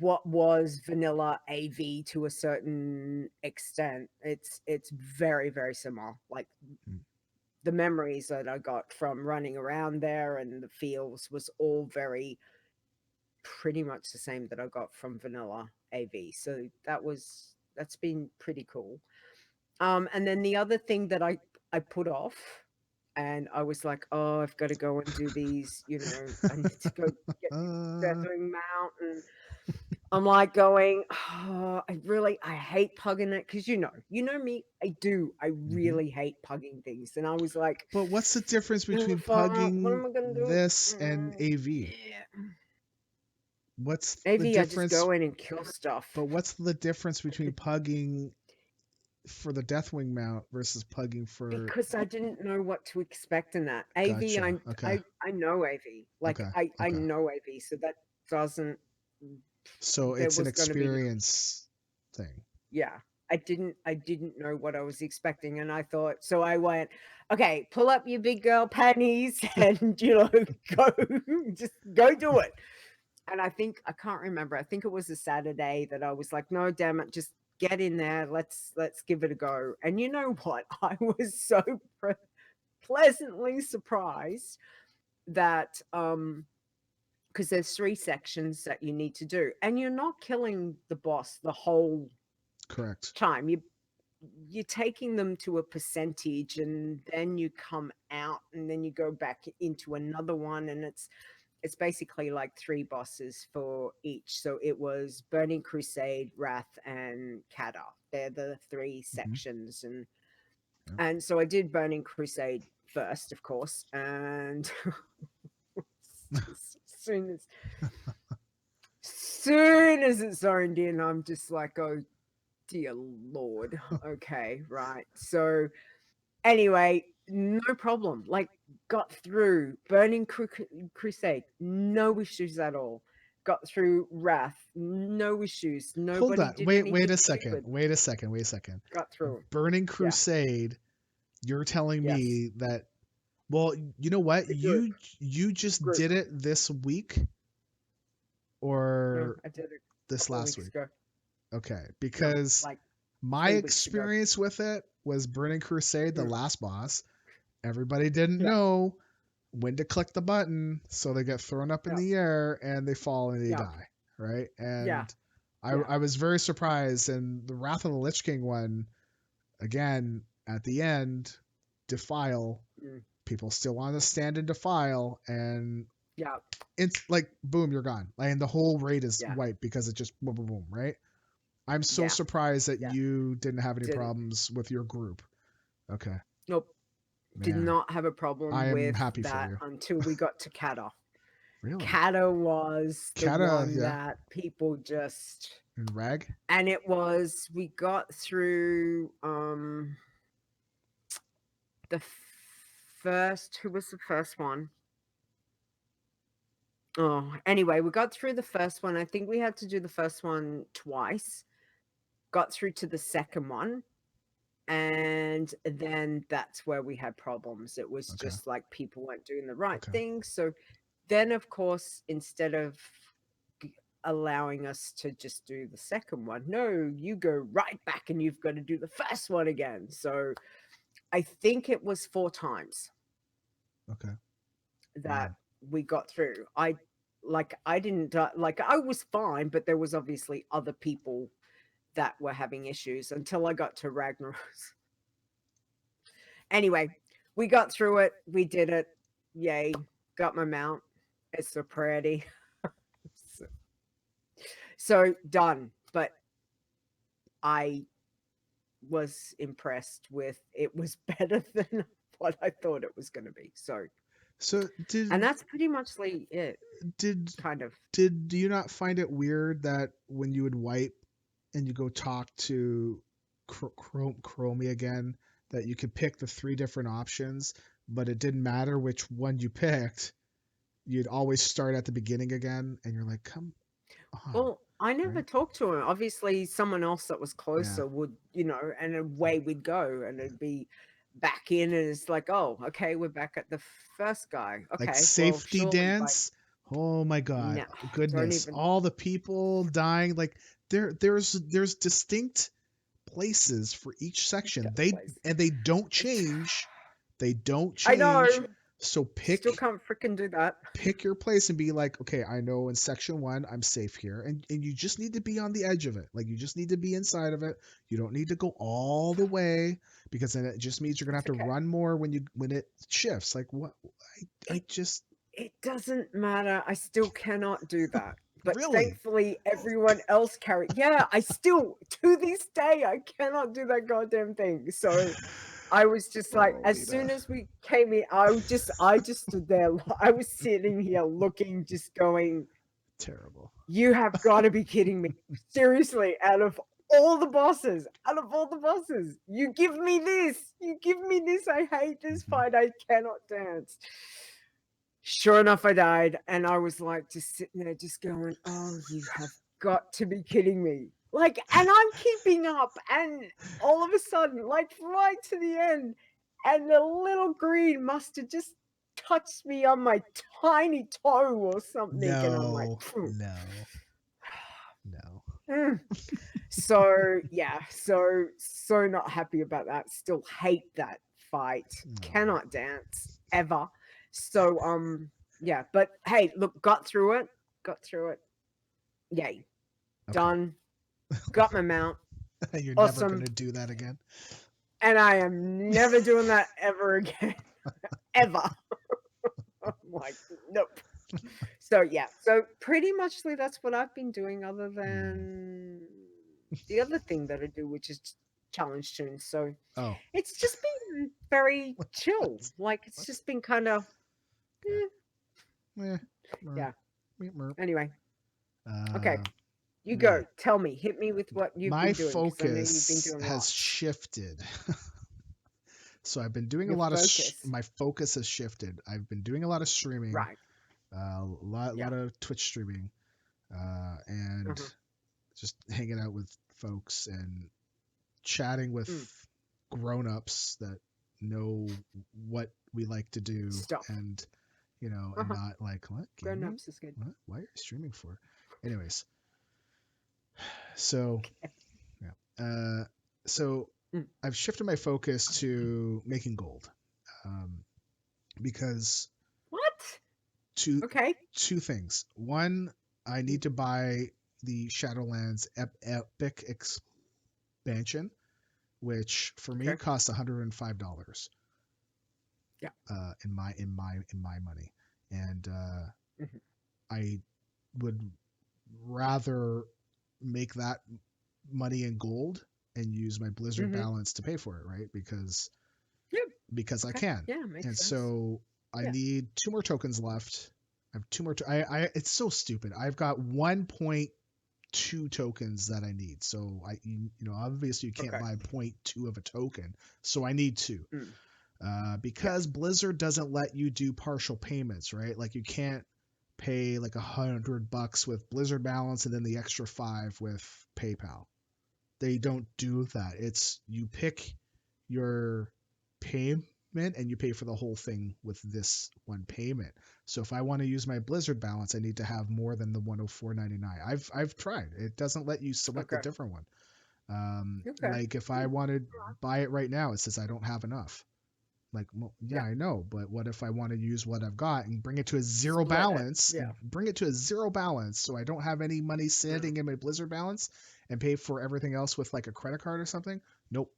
B: what was vanilla AV to a certain extent, it's very, very similar. Like
A: mm,
B: the memories that I got from running around there and the feels was all very pretty much the same that I got from vanilla AV. So that's been pretty cool. And then the other thing that I put off, and I was like, oh, I've got to go and do these. I need to go get the
A: uh,
B: feathering mount, and I'm like going, oh, I hate pugging it because you know me, I
A: mhm.
B: really hate pugging things, and I was like,
A: But what's the difference between
B: fuck, what
A: pugging
B: am I gonna do?
A: this and AV?
B: Yeah.
A: What's the
B: AV, I just
A: difference?
B: go in and kill stuff
A: But what's the difference between pugging for the Deathwing mount versus pugging for?
B: because I didn't know what to expect in that. AV,
A: Gotcha. Okay.
B: I know AV. Like
A: Okay.
B: I
A: Okay.
B: know AV, so that doesn't
A: So
B: there
A: it's an
B: was gonna be no
A: experience thing.
B: yeah. I didn't know what I was expecting and I thought so I went, okay, pull up your big girl panties and go just go do it. And I can't remember. I think it was a Saturday that I was like, no, damn it, just get in there. Let's give it a go. And you know what? I was so pleasantly surprised that because there's three sections that you need to do and you're not killing the boss the whole
A: Correct.
B: time. You're taking them to a percentage and then you come out and then you go back into another one and it's basically like three bosses for each. So it was Burning Crusade, Wrath, and Kata. They're the three
A: Hmm.
B: sections, and
A: Yeah.
B: so I did Burning Crusade first, of course, and as soon as it's zoned in, I'm just like, oh dear lord. Okay, right. So anyway, no problem. Like, got through Crusade, no issues at all. Got through Wrath, no issues.
A: Hold
B: Nobody
A: on.
B: did
A: Wait
B: anything
A: a second.
B: stupid.
A: Wait a second. Wait a second.
B: Got through.
A: Burning
B: Yeah.
A: Crusade. You're telling
B: Yes.
A: me that? Well, you know what?
B: The group.
A: You just
B: Group.
A: did it this week
B: No,
A: or
B: I did it a
A: this
B: couple of
A: last
B: weeks
A: week?
B: ago.
A: Okay,
B: No,
A: because
B: like
A: my
B: 3 weeks ago.
A: experience with it was Burning Crusade, the
B: Mm.
A: last boss. Everybody didn't
B: Yeah.
A: know when to click the button, so they get thrown up in
B: Yeah.
A: the air and they fall and they
B: Yeah.
A: die, right?
B: Yeah.
A: And
B: Yeah.
A: I was very surprised. And the Wrath of the Lich King one, again, at the end, Defile,
B: Mm.
A: people still want to stand and Defile, and
B: Yeah.
A: it's like, boom, you're gone. And the whole raid is
B: Yeah.
A: wiped because it just boom, boom, boom, right? I'm so
B: Yeah.
A: surprised that
B: Yeah.
A: you didn't have any
B: Didn't.
A: problems with your group. Okay,
B: Nope. Did
A: man,
B: not have a
A: I
B: problem
A: am
B: with
A: happy for
B: that
A: you.
B: until we got to Kata.
A: Really?
B: Kata was the
A: Kata,
B: one
A: yeah,
B: that people just
A: and Rag.
B: and it was we got through the first who was the first one? Oh, anyway, we got through the first one. I think we had to do the first one twice. Got through to the second one, and then that's where we had problems. It was
A: Okay,
B: just like people weren't doing the right
A: okay,
B: thing. So then, of course, instead of allowing us to just do the second one, no, you go right back and you've got to do the first one again. So I think it was 4 times
A: okay,
B: that
A: man.
B: we got through. I didn't like I was fine, but there was obviously other people that were having issues until I got to Ragnarok. Anyway, we got through it. We did it. Yay. Got my mount. It's so pretty. so, so done. But I was impressed with it was better than what I thought it was going to be. So
A: So
B: And that's pretty much it,
A: did
B: kind of.
A: do you not find it weird that when you would wipe and you go talk to Chromie again, that you could pick the three different options, but it didn't matter which one you picked, you'd always start at the beginning again, and you're like, come on,
B: Well, I never
A: right?
B: talked to him. Obviously, someone else that was
A: Yeah,
B: closer would, and away we'd go, and it'd be back in, and it's like, oh, okay, we're back at the first guy.
A: like
B: Okay, well,
A: safety
B: surely, like,
A: dance. Oh my God,
B: no, don't
A: goodness,
B: even
A: all the people dying. Like there's distinct places for each section.
B: that
A: They
B: place.
A: and they don't change. They don't
B: I know,
A: change. So
B: still can't freaking do that.
A: pick your place and be like, okay, I know in section one I'm safe here, and you just need to be on the edge of it. Like you just need to be inside of it. You don't need to go all the way because then it just means you're gonna have
B: It's
A: to
B: okay.
A: run more when it shifts. Like what? I
B: It
A: just
B: it doesn't matter. I still cannot do that. But
A: really
B: thankfully, everyone else carry. Yeah, I still to this day I cannot do that goddamn thing. So I was just like,
A: oh
B: as soon
A: Lita,
B: as we came in, I just stood there. I was sitting here looking, just going,
A: terrible.
B: "You have got to be kidding me! Seriously, out of all the bosses, you give me this, you give me this. I hate this
A: Mhm.
B: fight. I cannot dance." Sure enough, I died, and I was like, just sitting there, just going, "Oh, you have got to be kidding me!" Like, and I'm keeping up, and all of a sudden, like right to the end, and the little green must have just touched me on my tiny toe or something, and I'm like,
A: No,
B: "Phew."
A: no, no.
B: Mm. So yeah, so not happy about that. Still hate that fight.
A: No.
B: Cannot dance ever. So yeah, but hey, look, got through it. Got through it. Yay.
A: Okay.
B: Done. Got my mount.
A: You're never
B: Awesome.
A: gonna do that again.
B: And I am never doing that ever again. Ever. I'm like, nope. So yeah, so pretty much that's what I've been doing, other
A: Hmm.
B: than the other thing that I do, which is challenge tunes. So
A: Oh,
B: it's just been very chill.
A: what?
B: Like it's
A: What?
B: just been kind of
A: Okay.
B: eh,
A: Eh, mer,
B: yeah.
A: meep, merp.
B: Anyway, okay,
A: Uh,
B: you
A: yeah.
B: go. Tell me, hit me with what you've
A: My
B: been doing because I know you've been
A: focus
B: doing
A: has
B: lots.
A: shifted. So I've been doing a
B: Your
A: lot of.
B: focus,
A: My focus has shifted. I've been doing a lot of streaming,
B: right?
A: lot
B: Yeah.
A: of Twitch streaming, and
B: Uh-huh.
A: just hanging out with folks and chatting with
B: Mm.
A: grown-ups that know what we like to do,
B: Stuff.
A: and and
B: Uh-huh.
A: not like, what
B: Grown
A: gaming,
B: ups is good.
A: what, why are you streaming for? Anyways, so yeah, so
B: Mm.
A: I've shifted my focus to making gold, um, because
B: What?
A: two
B: Okay.
A: two things. One, I
B: Mm.
A: need to buy the Shadowlands Epic expansion, which for me
B: Okay.
A: costs $105,
B: Yeah.
A: in my money, and
B: Mhm.
A: I would rather make that money in gold and use my Blizzard
B: Mhm.
A: balance to pay for it, right?
B: Yeah.
A: Because I
B: Okay.
A: can.
B: Yeah, makes
A: And
B: sense.
A: so I
B: Yeah.
A: need two more tokens left. I have two more. It's so stupid. I've got 1.2 tokens that I need. So obviously you can't
B: Okay.
A: buy point 0.2 of a token. So I need two.
B: Mm. Yeah.
A: Because Blizzard doesn't let you do partial payments, right? Like you can't pay like $100 with Blizzard balance and then the extra 5 with PayPal. They don't do that. It's you pick your payment and you pay for the whole thing with this one payment. So if I want to use my Blizzard balance, I need to have more than the 104.99. I've tried. It doesn't let you select a
B: Okay.
A: different one.
B: Okay.
A: Like if I want to buy it right now, it says I don't have enough. Like, well, yeah,
B: Yeah.
A: I know, but what if I want to use what I've got and bring it to a zero
B: Split it.
A: balance?
B: Yeah.
A: Bring it to a zero balance so I don't have any money
B: Yeah.
A: sitting in my Blizzard balance and pay for everything else with like a credit card or something? Nope,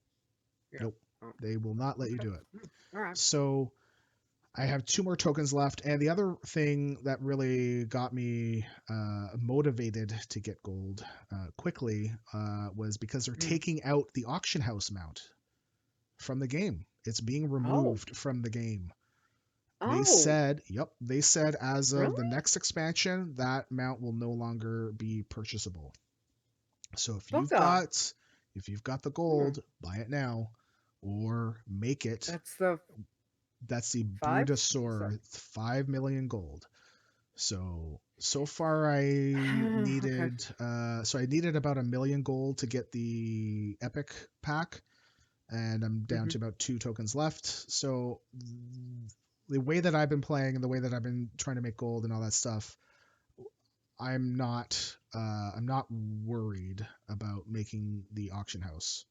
B: Yeah.
A: nope.
B: Oh,
A: They will not let you
B: okay.
A: do it.
B: All right.
A: So I have two more tokens left. And the other thing that really got me motivated to get gold quickly was because they're
B: Mm.
A: taking out the auction house mount from the game. It's being
B: Oh.
A: removed from the game. They
B: Oh,
A: said, yep, they said as of the
B: really?
A: next expansion, that mount will no longer be purchasable. So
B: Bugger.
A: if you've got the
B: Hmm.
A: gold, buy it now or make it.
B: That's the
A: That's the
B: 5? So,
A: Brutosaur 5 million gold. So far I
B: okay.
A: needed I needed about a million gold to get the epic pack, and I'm down
B: Hmm.
A: to about 2 tokens left. So the way that I've been playing and the way that I've been trying to make gold and all that stuff, I'm not worried about making the auction house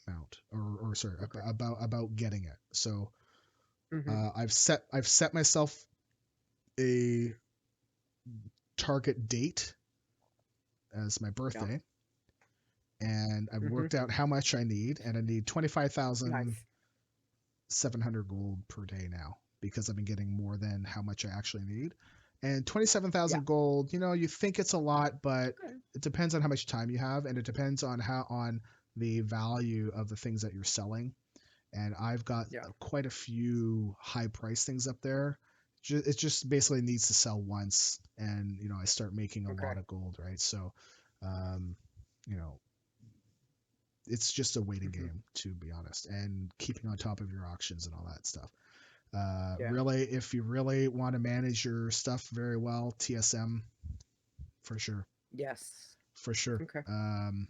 A: mount, or sorry,
B: Okay.
A: about getting it. So
B: Hmm.
A: I've set myself a target date as my
B: Yeah.
A: birthday, and I've
B: Hmm.
A: worked out how much I need, and I need 25,700
B: Nice.
A: gold per day now because I've been getting more than how much I actually need. And
B: Yeah.
A: 27,000 gold, you think it's a lot, but
B: Okay.
A: it depends on how much time you have, and it depends on the value of the things that you're selling. And I've got
B: Yeah.
A: quite a few high price things up there. It just basically needs to sell once, and I start making a
B: Okay.
A: lot of gold, right? So, um, you know, it's just a waiting
B: Hmm.
A: game, to be honest, and keeping on top of your auctions and all that stuff.
B: Yeah.
A: Really, if you really want to manage your stuff very well, TSM for sure,
B: Yes.
A: for sure.
B: Okay.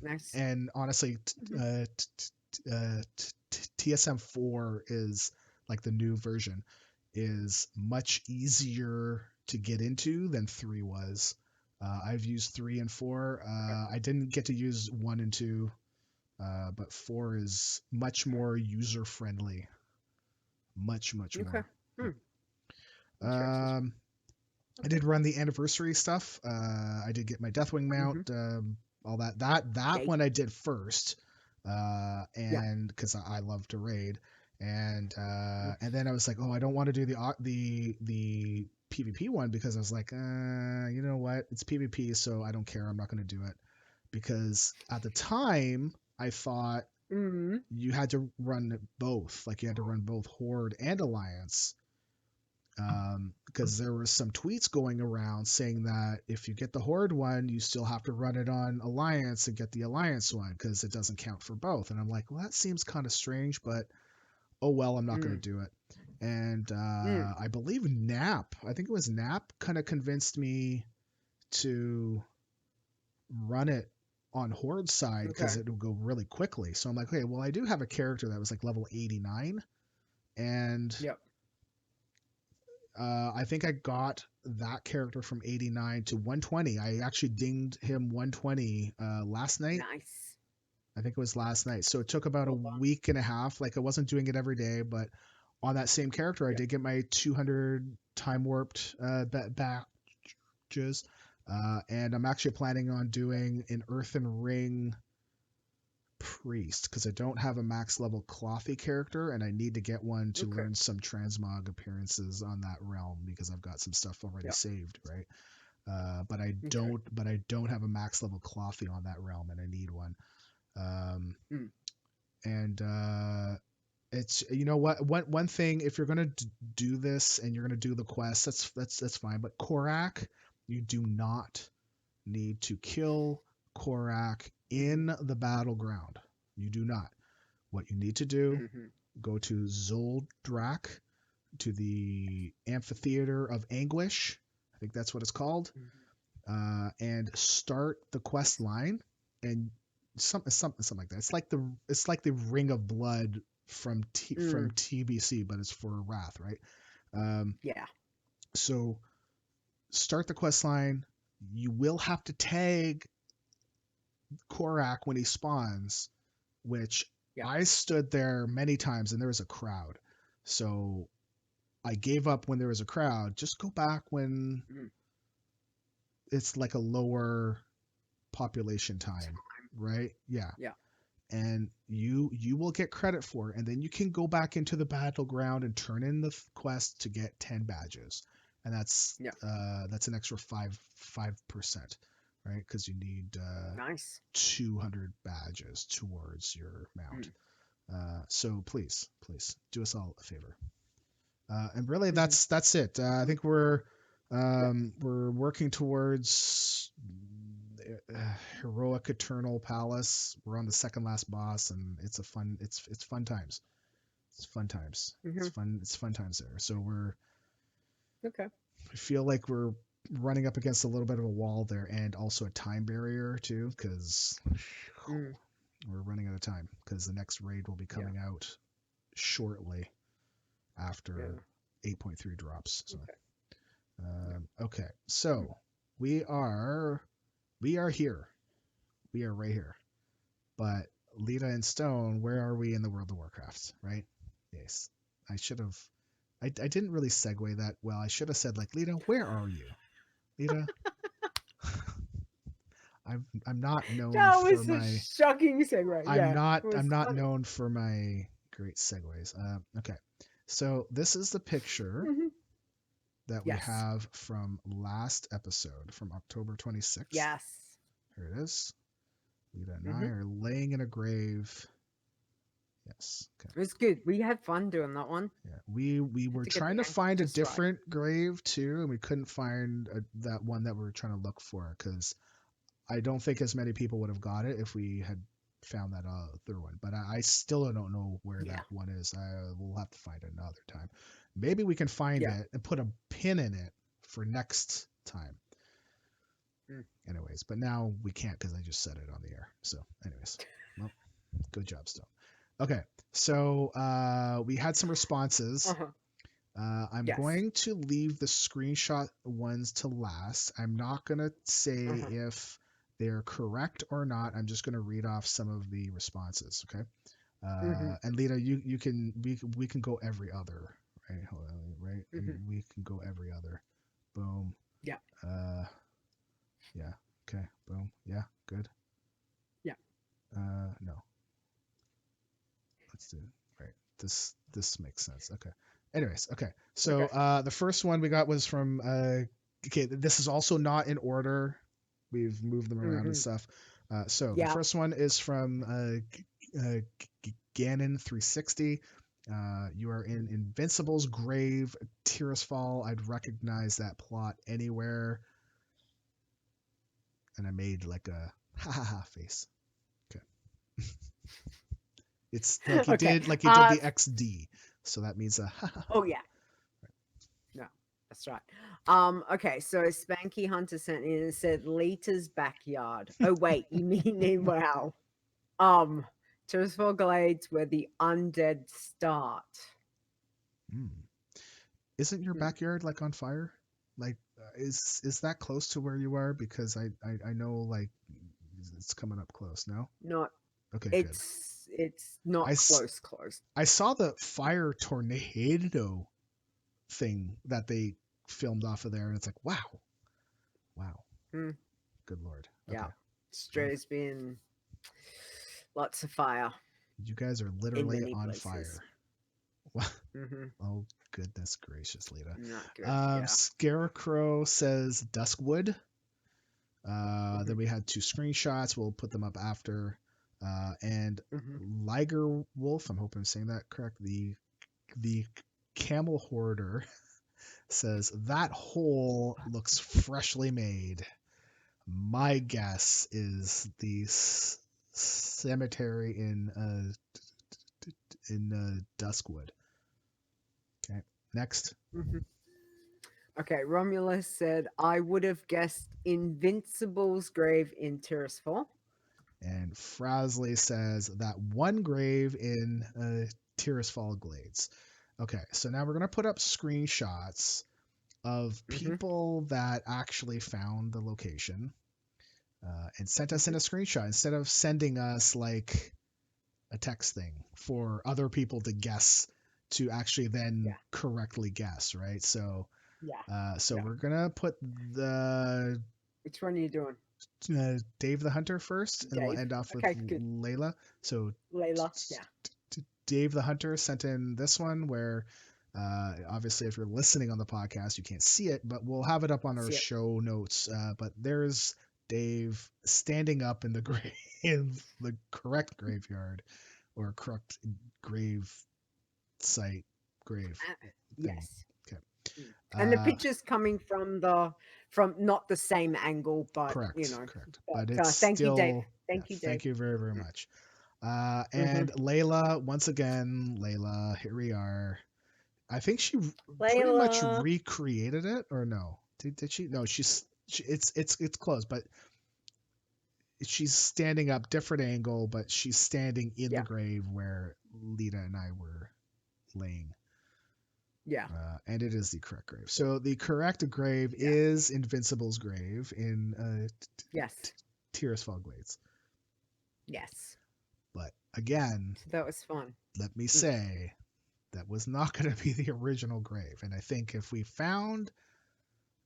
B: Nice.
A: And honestly,
B: Hmm.
A: TSM 4 is like the new version is much easier to get into than 3 was. I've used 3 and 4.
B: Okay.
A: I didn't get to use 1 and 2, but 4 is much
B: Okay.
A: more user friendly. Much
B: Okay.
A: more.
B: Hmm.
A: Yep.
B: Interesting.
A: Um, I
B: Okay.
A: did run the anniversary stuff. I did get my Deathwing mount,
B: Hmm.
A: all that
B: Yay.
A: one I did first,
B: Yeah.
A: and because I love to raid,
B: Mm.
A: and then I was like, oh, I don't want to do the PvP one because I was like, you know what, it's PvP, so I don't care. I'm not going to do it because at the time I thought
B: Hmm.
A: you had to run both, like you had to run both Horde and Alliance, because there were some tweets going around saying that if you get the Horde one, you still have to run it on Alliance and get the Alliance one because it doesn't count for both. And I'm like, well, that seems kind of strange, but oh well, I'm not going
B: Mm.
A: to do it. And
B: Mm.
A: I believe I think it was Nap, kind of convinced me to run it on Horde side
B: Okay.
A: because it would go really quickly. So I'm like, okay, well, I do have a character that was like level 89, and
B: Yep.
A: I think I got that character from 89 to 120. I actually dinged him 120 last night.
B: Nice.
A: I think it was last night. So it took about a
B: Well done.
A: week and a half. Like I wasn't doing it every day, but on that same character, I
B: Yeah.
A: did get my 200 time warped badges. And I'm actually planning on doing an Earthen Ring priest because I don't have a max level clothy character, and I need to get one to
B: Okay.
A: learn some transmog appearances on that realm because I've got some stuff already
B: Yeah.
A: saved, right?
B: Okay.
A: But I don't have a max level clothy on that realm, and I need one. Um,
B: Mm.
A: and it's one thing, if you're gonna do this and you're gonna do the quest, that's fine. But Korak, you do not need to kill Korak
B: Hmm.
A: in the battleground. You do not. What you need to do,
B: Hmm.
A: go to Zoldrak, to the Amphitheater of Anguish. I think that's what it's called.
B: Hmm.
A: And start the quest line, and something like that. It's like the Ring of Blood from
B: Mm.
A: TBC, but it's for Wrath, right? Um,
B: Yeah.
A: so start the quest line. You will have to tag Korak when he spawns, which
B: Yeah.
A: I stood there many times and there was a crowd. So I gave up when there was a crowd. Just go back when
B: Mm.
A: it's like a lower population time,
B: Time.
A: right? Yeah.
B: Yeah.
A: And you will get credit for it, and then you can go back into the battleground and turn in the quest to get 10 badges, and
B: Yeah.
A: that's an extra 5%, right? Because you need
B: Nice.
A: 200 badges towards your mount.
B: Mm.
A: So please do us all a favor. And really,
B: Mhm.
A: that's it. I think we're working towards heroic eternal palace. We're on the second last boss, and it's fun times. It's fun times.
B: Mhm.
A: It's fun times there. So
B: Okay.
A: I feel like we're running up against a little bit of a wall there, and also a time barrier too, because
B: Mm.
A: we're running out of time. Because the next raid will be
B: Yeah.
A: coming out shortly
B: Yeah.
A: after 8.3 drops. So
B: Okay. Yeah.
A: okay,
B: Mm.
A: so we are here. We are right here. But Lita and Stone, where are we in the World of Warcraft? Right? Yes. I should have. I didn't really segue that well. I should have said like, Lita, where are you? Lita, I'm not known
B: That
A: for
B: was a
A: my
B: shocking segue. Yeah, it
A: I'm
B: was
A: not
B: funny.
A: known for my great segues. Okay, so this is the picture
B: Mhm.
A: that we
B: Yes.
A: have from last episode from October 26th.
B: Yes.
A: Here it is. Lita and I
B: Mhm.
A: are laying in a grave. Yes. Okay.
B: It was good. We had fun doing that one.
A: Yeah. We
B: Had
A: were
B: to get the
A: trying to
B: angle
A: find a
B: just right.
A: different grave too, and we couldn't find that one that we were trying to look for because I don't think as many people would have got it if we had found that other one. But I still don't know where
B: Yeah.
A: that one is. I will have to find it another time. Maybe we can find
B: Yeah.
A: it and put a pin in it for next time.
B: Mm.
A: Anyways, but now we can't because I just said it on the air. So, anyways, well, good job, Stone. Okay, so we had some responses.
B: Uh-huh.
A: I'm
B: Yes.
A: going to leave the screenshot ones to last. I'm not going to say
B: Uh-huh.
A: if they're correct or not. I'm just going to read off some of the responses. Okay.
B: Mhm.
A: And Lita, you can we can go every other, right? Hold on, right?
B: Mhm.
A: We can go every other. Boom.
B: Yeah.
A: Uh, yeah. Okay. Boom. Yeah. Good.
B: Yeah.
A: No. Let's do it. Right. This makes sense. Okay. Anyways, okay. So
B: Okay.
A: the first one we got was from okay, this is also not in order. We've moved them around and
B: Mhm.
A: stuff. So the
B: Yeah.
A: first one is from Ganon 360. You are in Invincible's grave, Tirisfal. I'd recognize that plot anywhere. And I made like a ha ha ha face. Okay. It's
B: Okay.
A: like you did the XD. So that means a ha ha ha.
B: Oh yeah. No, that's right. Okay, so Spanky Hunter sent in and said Lita's backyard. Oh wait, you mean in wow. Um Tirisfal Glades where the undead start.
A: Mm. Isn't your
B: Hmm.
A: backyard like on fire? Like, is that close to where you are? Because I know like it's coming up close. No.
B: Not
A: Okay, good.
B: it's not
A: I s-
B: close.
A: I saw the fire tornado thing that they filmed off of there, and it's like, wow, wow,
B: Hmm.
A: good lord.
B: Yeah.
A: Okay, well,
B: Stray's been lots of fire
A: you guys are
B: in
A: literally
B: many
A: on
B: places.
A: fire. Wow.
B: Hmm.
A: Oh goodness gracious, Lita.
B: Not good. Yeah.
A: Scarecrow says Duskwood.
B: Hmm.
A: Then we had two screenshots. We'll put them up after. And
B: Hmm.
A: Liger Wolf, I'm hoping I'm saying that correct. The camel hoarder says that hole looks freshly made. My guess is the cemetery in Duskwood. Okay, next.
B: Hmm. Okay, Romulus said, I would have guessed Invincible's grave in Tirisfal.
A: And Frazley says that one grave in Tirisfal Glades. Okay, so now we're going to put up screenshots of
B: Hmm.
A: people that actually found the location and sent us in a
B: Hmm.
A: screenshot instead of sending us like a text thing for other people to guess to actually then
B: Yeah,
A: correctly guess, right?
B: yeah,
A: So
B: yeah.
A: we're gonna put the
B: Which one are you doing?
A: Dave the Hunter first, and we'll
B: Dave?
A: end off with
B: Okay, good.
A: Layla. So
B: Layla? Yeah.
A: Dave the Hunter sent in this one where obviously if you're listening on the podcast you can't see it, but we'll have it up on our
B: See it.
A: show notes. But there's Dave standing up in the grave, the correct graveyard or correct grave site grave.
B: Yes.
A: Okay.
B: And the picture's coming from not the same angle, but
A: Correct. Correct. But
B: But
A: it's
B: thank you, Dave.
A: still. Yeah.
B: Thank you, Dave.
A: Thank you very, very much.
B: Mm-hmm.
A: And Leila, once again, Leila, here we are. I think she pretty much
B: Layla.
A: recreated it, or no? Did she? No, it's close, but she's standing up, different angle, but she's standing in the
B: Yeah.
A: grave where Lita and I were laying.
B: Yeah.
A: And it is the correct grave. So the correct grave
B: Yeah.
A: is Invincible's grave in
B: Yes.
A: Tirisfal Glades.
B: Yes.
A: But again,
B: So that was fun.
A: let me say that was not going to be the original grave. And I think if we found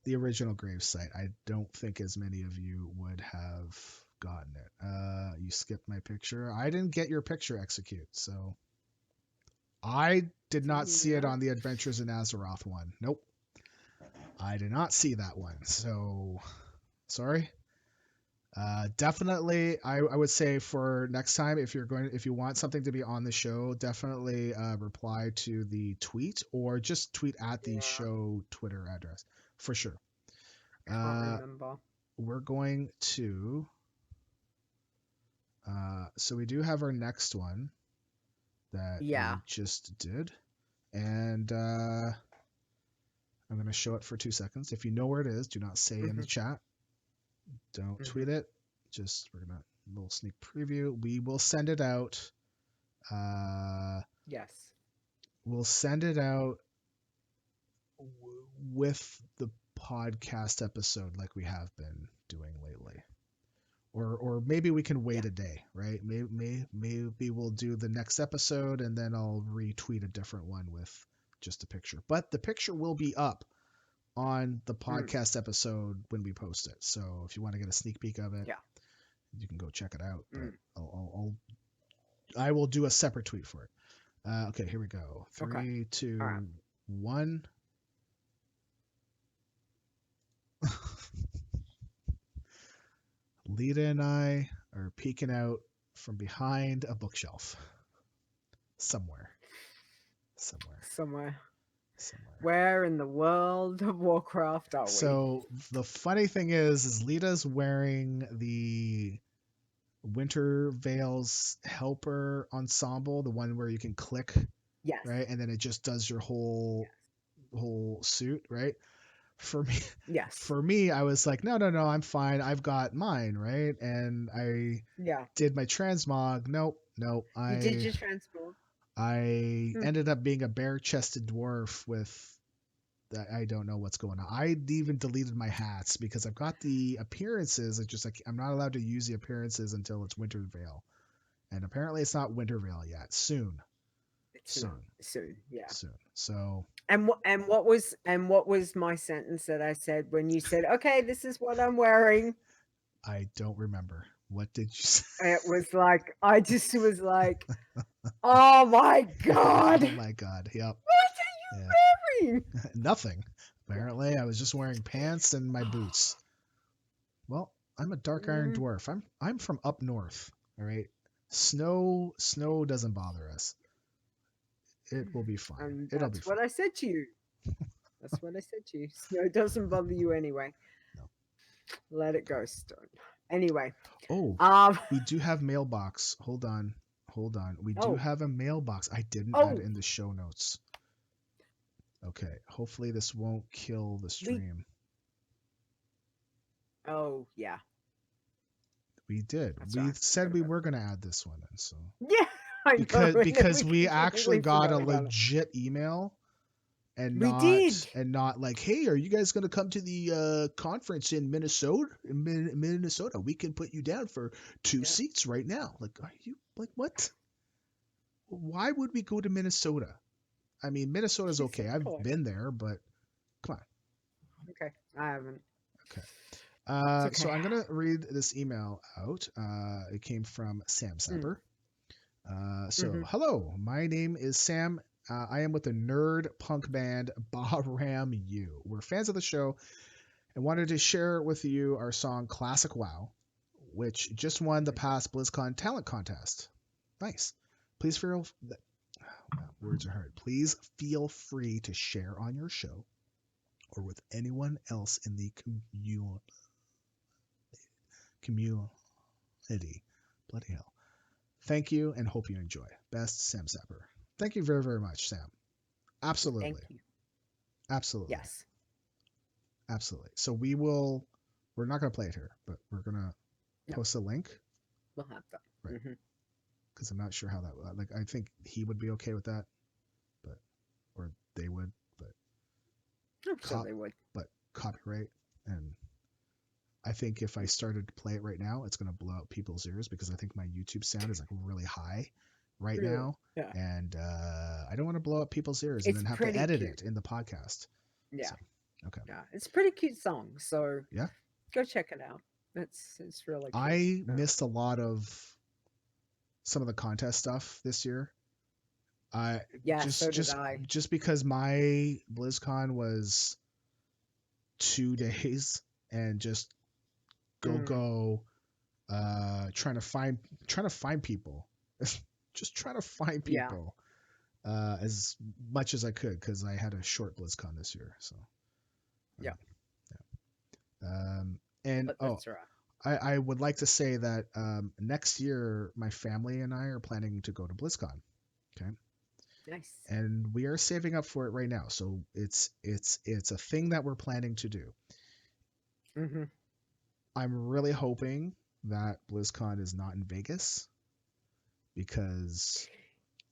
A: the original grave site, I don't think as many of you would have gotten it. You skipped my picture. I didn't get your picture execute, so I did not see it on the Adventures in Azeroth one. Nope. I did not see that one. So sorry. Definitely, I would say for next time, if you want something to be on the show, definitely reply to the tweet or just tweet at the show Twitter address for sure.
B: Can't remember.
A: We're going to. So we do have our next one that we just did, and I'm going to show it for 2 seconds. If you know where it is, do not say in the chat. Don't tweet it. Just we're gonna little sneak preview. We will send it out.
B: Yes.
A: We'll send it out with the podcast episode like we have been doing lately. Or maybe we can wait a day, right? Maybe we'll do the next episode and then I'll retweet a different one with just a picture. But the picture will be up on the podcast episode when we post it. So if you want to get a sneak peek of it, you can go check it out. But I will do a separate tweet for it. Okay, here we go. 3, 2, 1. Lita and I are peeking out from behind a bookshelf. Somewhere.
B: Where in the world of Warcraft are we?
A: So the funny thing is Lita's wearing the Winter Veil's helper ensemble, the one where you can click, right, and then it just does your whole suit, right? For me, I was like, no, I'm fine. I've got mine, right? And I did my transmog. Nope.
B: You did your transmog.
A: I ended up being a bare-chested dwarf with I don't know what's going on. I even deleted my hats because I've got the appearances. It's just like I'm not allowed to use the appearances until it's Winter Veil, and apparently it's not Winter Veil yet. Soon.
B: Yeah.
A: Soon. So.
B: And what was my sentence that I said when you said, "Okay, this is what I'm wearing"?
A: I don't remember. What did you say?
B: It was like I just was like, "Oh my god!
A: Oh my god! Yep.
B: What are you wearing?"
A: Nothing. Apparently, I was just wearing pants and my boots. Well, I'm a dark iron dwarf. I'm from up north. All right. Snow doesn't bother us. It will be fine. It'll be fine.
B: That's what I said to you. That's what I said to you. Snow doesn't bother you anyway.
A: No.
B: Let it go, Stone. Anyway.
A: Oh, we do have mailbox. Hold on. We do have a mailbox. I didn't add in the show notes. Okay. Hopefully this won't kill the stream.
B: Oh, yeah.
A: We did. We said we were going to add this one in, so.
B: Yeah.
A: Because we actually got a legit email and not like, hey, are you guys going to come to the conference in Minnesota? We can put you down for 2 seats right now. Like, are you like what? Why would we go to Minnesota? I mean, Minnesota's okay. I've been there, but come on.
B: Okay, I haven't.
A: Okay. So I'm gonna read this email out. It came from Sam Sapper. Hello, my name is Sam. I am with the nerd punk band Bahram U. We're fans of the show and wanted to share with you our song Classic WoW, which just won the past BlizzCon talent contest. Nice. Please feel words are hard. Please feel free to share on your show or with anyone else in the community. Bloody hell. Thank you and hope you enjoy. Best, Sam Sapper. Thank you very, very much, Sam. Absolutely.
B: Thank you.
A: Absolutely.
B: Yes.
A: Absolutely. So we're not going to play it here, but we're going to post a link.
B: We'll have that.
A: Right.
B: Mm-hmm.
A: Because I'm not sure how that, like, I think he would be okay with that, or they would, but
B: I'm sure they would.
A: But copyright, and I think if I started to play it right now, it's going to blow out people's ears because I think my YouTube sound is like really high right now, and I don't want to blow up people's ears and then have to edit it in the podcast.
B: Yeah.
A: So, okay.
B: Yeah, it's a pretty cute song, so
A: yeah,
B: go check it out. It's really cute.
A: I missed a lot of some of the contest stuff this year. Just because my BlizzCon was 2 days and just go trying to find people just trying to find people as much as I could because I had a short BlizzCon this year, so and
B: that's right.
A: I would like to say that next year my family and I are planning to go to BlizzCon. Okay.
B: Nice.
A: And we are saving up for it right now, so it's a thing that we're planning to do.
B: Mm-hmm.
A: I'm really hoping that BlizzCon is not in Vegas because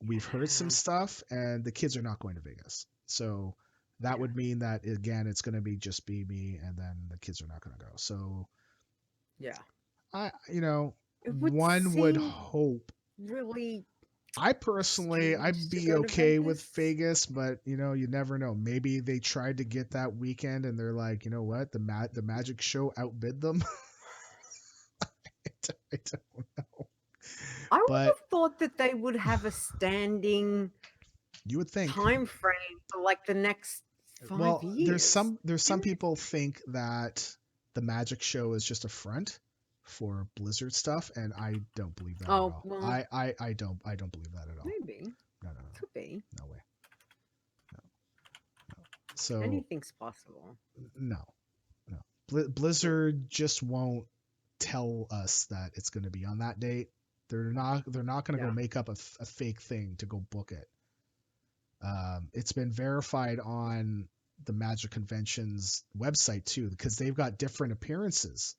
A: we've heard some stuff and the kids are not going to Vegas. So that would mean that, again, it's going to be just me and then the kids are not going to go. So one would hope.
B: Really,
A: I personally, I'd be okay with Vegas, but you never know. Maybe they tried to get that weekend and they're like, you know what, the magic show outbid them. I don't know.
B: I would have thought that they would have a standing.
A: You would think
B: time frame for like the next 5 years.
A: There's some people think that the magic show is just a front for Blizzard stuff, and I don't believe that at all. Well, I don't believe that at all.
B: Maybe.
A: No.
B: Could be.
A: No way. No. So
B: anything's possible.
A: No. Blizzard just won't tell us that it's going to be on that date. They're not going to go make up a fake thing to go book it. It's been verified on the Magic Convention's website too, because they've got different appearances,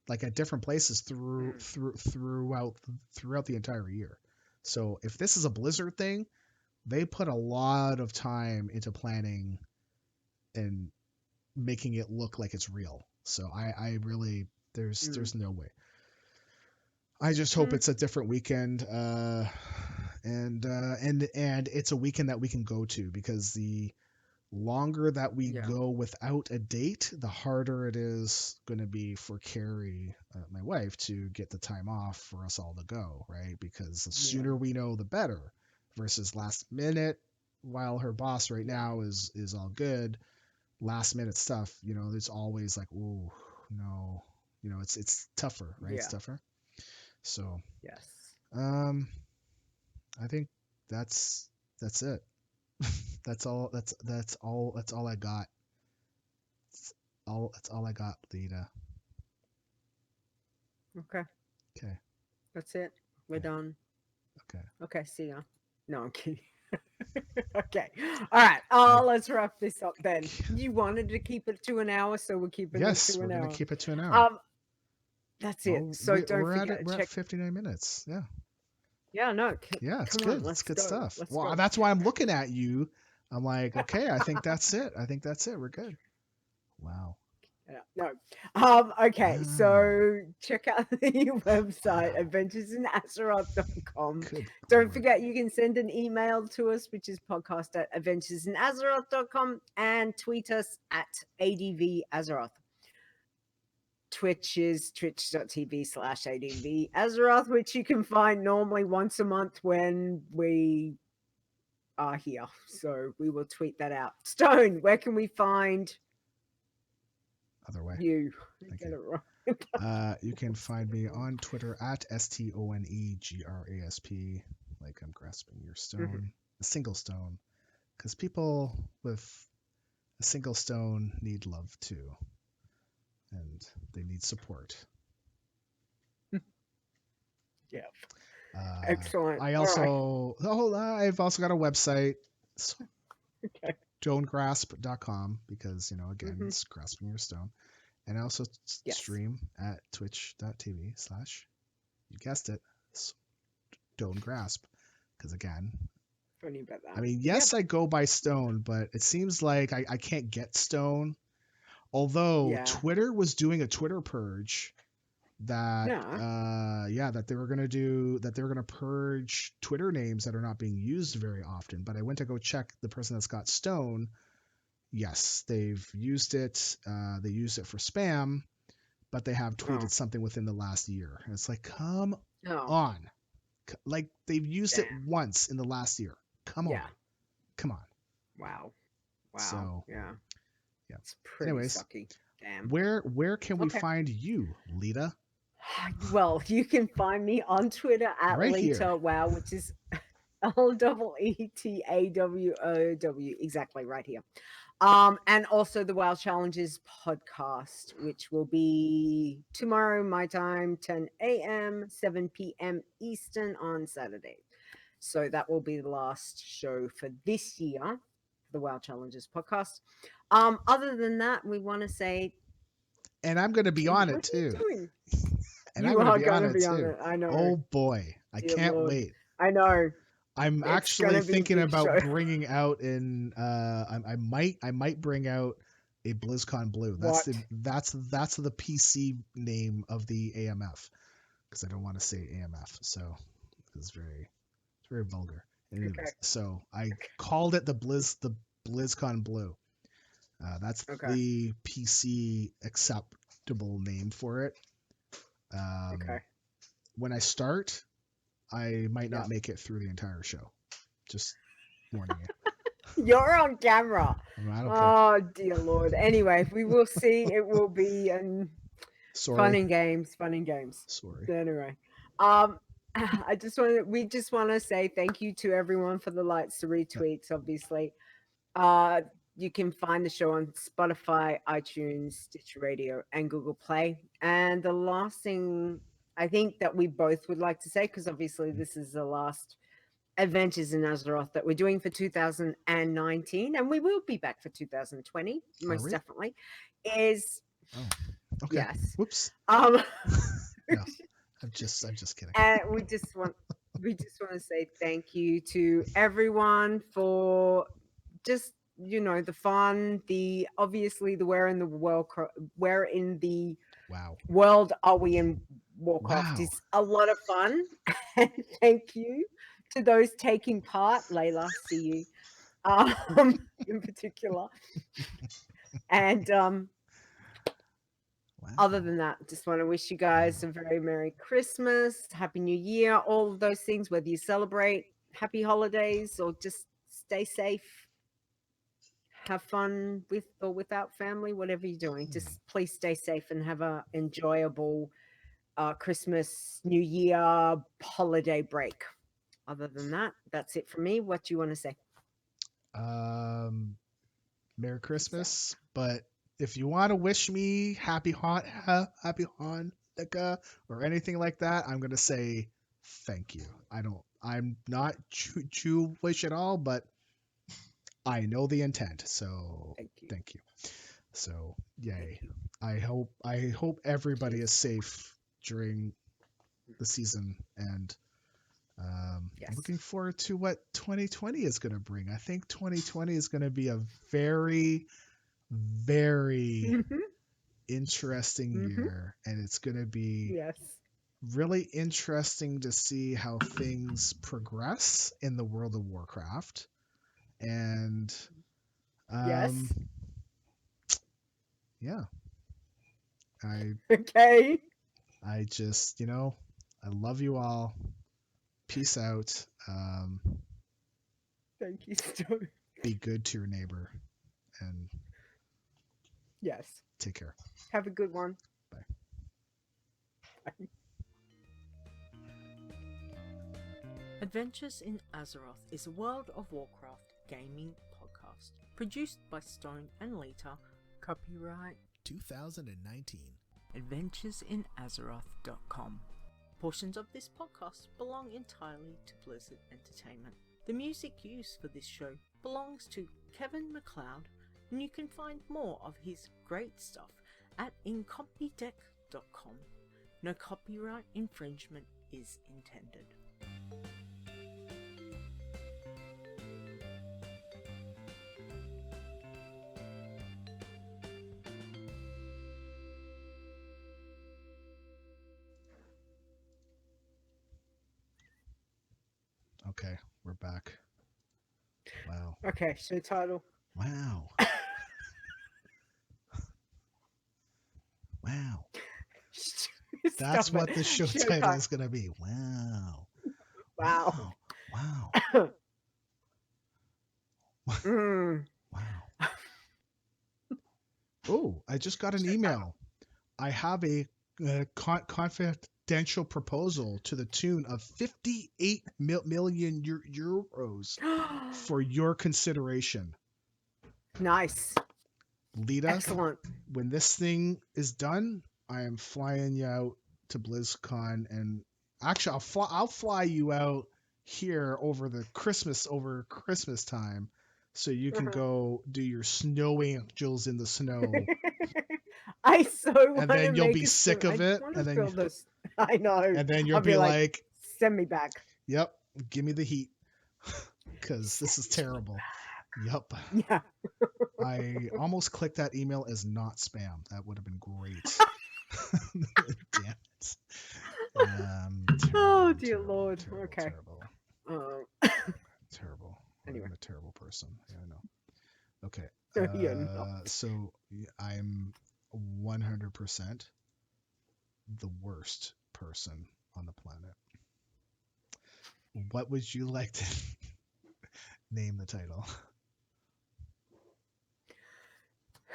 A: like at different places throughout the entire year. So if this is a Blizzard thing, they put a lot of time into planning and making it look like it's real. So I really there's no way. I just hope it's a different weekend, and it's a weekend that we can go to, because the longer that we go without a date, the harder it is going to be for Carrie, my wife, to get the time off for us all to go, right? Because the sooner we know, the better. Versus last minute, while her boss right now is all good, last minute stuff, there's always like, oh no, it's tougher, right? It's tougher. So I think that's it. that's all I got. That's all I got, Leila.
B: Okay. That's it. We're done. Okay, see ya. No, I'm kidding. Okay. All right. Let's wrap this up then. You wanted to keep it to an hour, so we'll keep it to an hour.
A: Yes, we're going to keep it to an hour.
B: That's it. So don't forget.
A: We're at 59 minutes. Yeah.
B: Yeah, no.
A: It's good. It's good stuff. Well, that's why I'm looking at you. I'm like, okay, I think that's it. We're good. Wow.
B: No. Okay, so check out the website, adventuresinazeroth.com. Don't forget, you can send an email to us, which is podcast@adventuresinazeroth.com, and tweet us at ADVAzeroth. Twitch is twitch.tv/ADVAzeroth, which you can find normally once a month when we are here. So we will tweet that out. Stone, where can we find
A: other way
B: you? Get it wrong.
A: You can find me on Twitter at STONEGRASP, like I'm grasping your stone. a single stone, because people with a single stone need love too, and they need support.
B: Yeah.
A: Uh,
B: Excellent.
A: I
B: All right.
A: also I've also got a website,
B: Okay.
A: stonegrasp.com, because again,
B: Mm-hmm.
A: it's grasping your stone. And I also
B: Yes.
A: stream at twitch.tv/ you guessed it, Stone Grasp. Because again,
B: Funny about
A: I
B: that.
A: mean,
B: Yep.
A: yes, I go by Stone, but it seems like I can't get Stone. Although
B: Yeah.
A: Twitter was doing a Twitter purge that
B: No.
A: that they were gonna purge Twitter names that are not being used very often. But I went to go check the person that's got Stone. Yes, they've used it. They used it for spam, but they have tweeted
B: Oh.
A: something within the last year. And it's like, come
B: Oh.
A: on. Like they've used it
B: Damn.
A: once in the last year. Come on.
B: Yeah.
A: Come on.
B: Wow. Wow.
A: So,
B: Yeah.
A: yeah.
B: It's pretty
A: Anyways,
B: sucky. Damn.
A: where can we
B: Okay.
A: find you, Lita?
B: Well, you can find me on Twitter at
A: Right here.
B: Lita Wow, which is LEETAWOW, exactly right here. And also the WoW Challenges podcast, which will be tomorrow, my time, 10 a.m., 7 p.m. Eastern on Saturday. So that will be the last show for this year, the WoW Challenges podcast. Other than that, we want to say,
A: And I'm going to be
B: Keith,
A: on it
B: what are you
A: too.
B: doing?
A: And I'm
B: You
A: going to
B: are
A: be on
B: going to
A: it
B: be on
A: too.
B: it. I know.
A: Oh boy, I
B: Dear
A: can't
B: Lord.
A: wait.
B: I know.
A: I'm
B: It's going
A: actually
B: to be a
A: thinking
B: big
A: about
B: show.
A: bringing out I might bring out a BlizzCon Blue.
B: What?
A: That's the PC name of the AMF, because I don't want to say AMF, so it's very vulgar.
B: Okay.
A: Anyways, so I called it the BlizzCon Blue. That's
B: Okay.
A: the PC acceptable name for it.
B: Okay.
A: When I start, I might
B: Yeah.
A: not make it through the entire show. Just warning you.
B: You're on camera.
A: I don't care.
B: Oh, dear Lord. Anyway, we will see. It will be
A: Sorry.
B: fun and games. Fun and games.
A: Sorry.
B: Anyway, we just want to say thank you to everyone for the likes, the retweets, obviously. You can find the show on Spotify, iTunes, Stitcher Radio, and Google Play. And the last thing I think that we both would like to say, because obviously this is the last Adventures in Azeroth that we're doing for 2019, and we will be back for 2020, most
A: we?
B: definitely, is
A: Oh, okay.
B: yes.
A: Whoops.
B: Um,
A: No, I'm just kidding.
B: and we just want to say thank you to everyone for just the fun, the obviously the where in the
A: Wow.
B: world are we in Warcraft
A: Wow.
B: is a lot of fun. And thank you to those taking part. Leila, see you in particular. And
A: Wow.
B: other than that, just want to wish you guys a very Merry Christmas, Happy New Year, all of those things, whether you celebrate, happy holidays, or just stay safe, have fun with or without family, whatever you're doing. Just please stay safe and have a enjoyable Christmas, New Year, holiday break. Other than that, that's it for me. What do you want to say?
A: Merry Christmas. But if you want to wish me happy Hanukkah or anything like that, I'm gonna say thank you. I'm not Jewish at all, but I know the intent, so thank you. So yay. I hope everybody is safe during the season, and I'm looking forward to what 2020 is going to bring. I think 2020 is going to be a very, very interesting year, and it's going to be really interesting to see how things progress in the World of Warcraft. And yeah, I just I love you all. Peace out.
B: Thank you, Stu.
A: Be good to your neighbor, and take care.
B: Have a good one.
A: Bye.
B: Bye.
C: Adventures in Azeroth is a World of Warcraft gaming podcast produced by Stone and Leita. Copyright
A: 2019.
C: AdventuresInAzeroth.com. Portions of this podcast belong entirely to Blizzard Entertainment. The music used for this show belongs to Kevin MacLeod, and you can find more of his great stuff at incompetech.com. No copyright infringement is intended.
A: Okay, we're back. Wow.
B: Okay, show title.
A: Wow. Wow. That's
B: Stop
A: what
B: it.
A: the show title is going to be. Wow.
B: Wow.
A: Wow.
B: Mm.
A: Wow. Oh, I just got an email. I have a confidential proposal to the tune of 58 million euros for your consideration.
B: Nice.
A: Lita,
B: Excellent.
A: when this thing is done, I am flying you out to BlizzCon, and actually, I'll fly you out here over Christmas time, so you can go do your snow angels in the snow.
B: I so want
A: And then
B: to
A: you'll
B: make
A: be
B: a
A: sick
B: spoon.
A: of
B: I
A: it,
B: want
A: and
B: to
A: then
B: feel this. I know.
A: and then you'll
B: I'll
A: be like,
B: send me back.
A: "Yep, give me the heat," because this is terrible. Yep.
B: Yeah.
A: I almost clicked that email as not spam. That would have been great. Damn it.
B: Oh, dear
A: terrible,
B: Lord.
A: terrible,
B: Okay.
A: Terrible. Terrible.
B: Anyway.
A: I'm a terrible person. Yeah, I know. Okay.
B: You're not.
A: So I'm 100% the worst person on the planet. What would you like to name the title?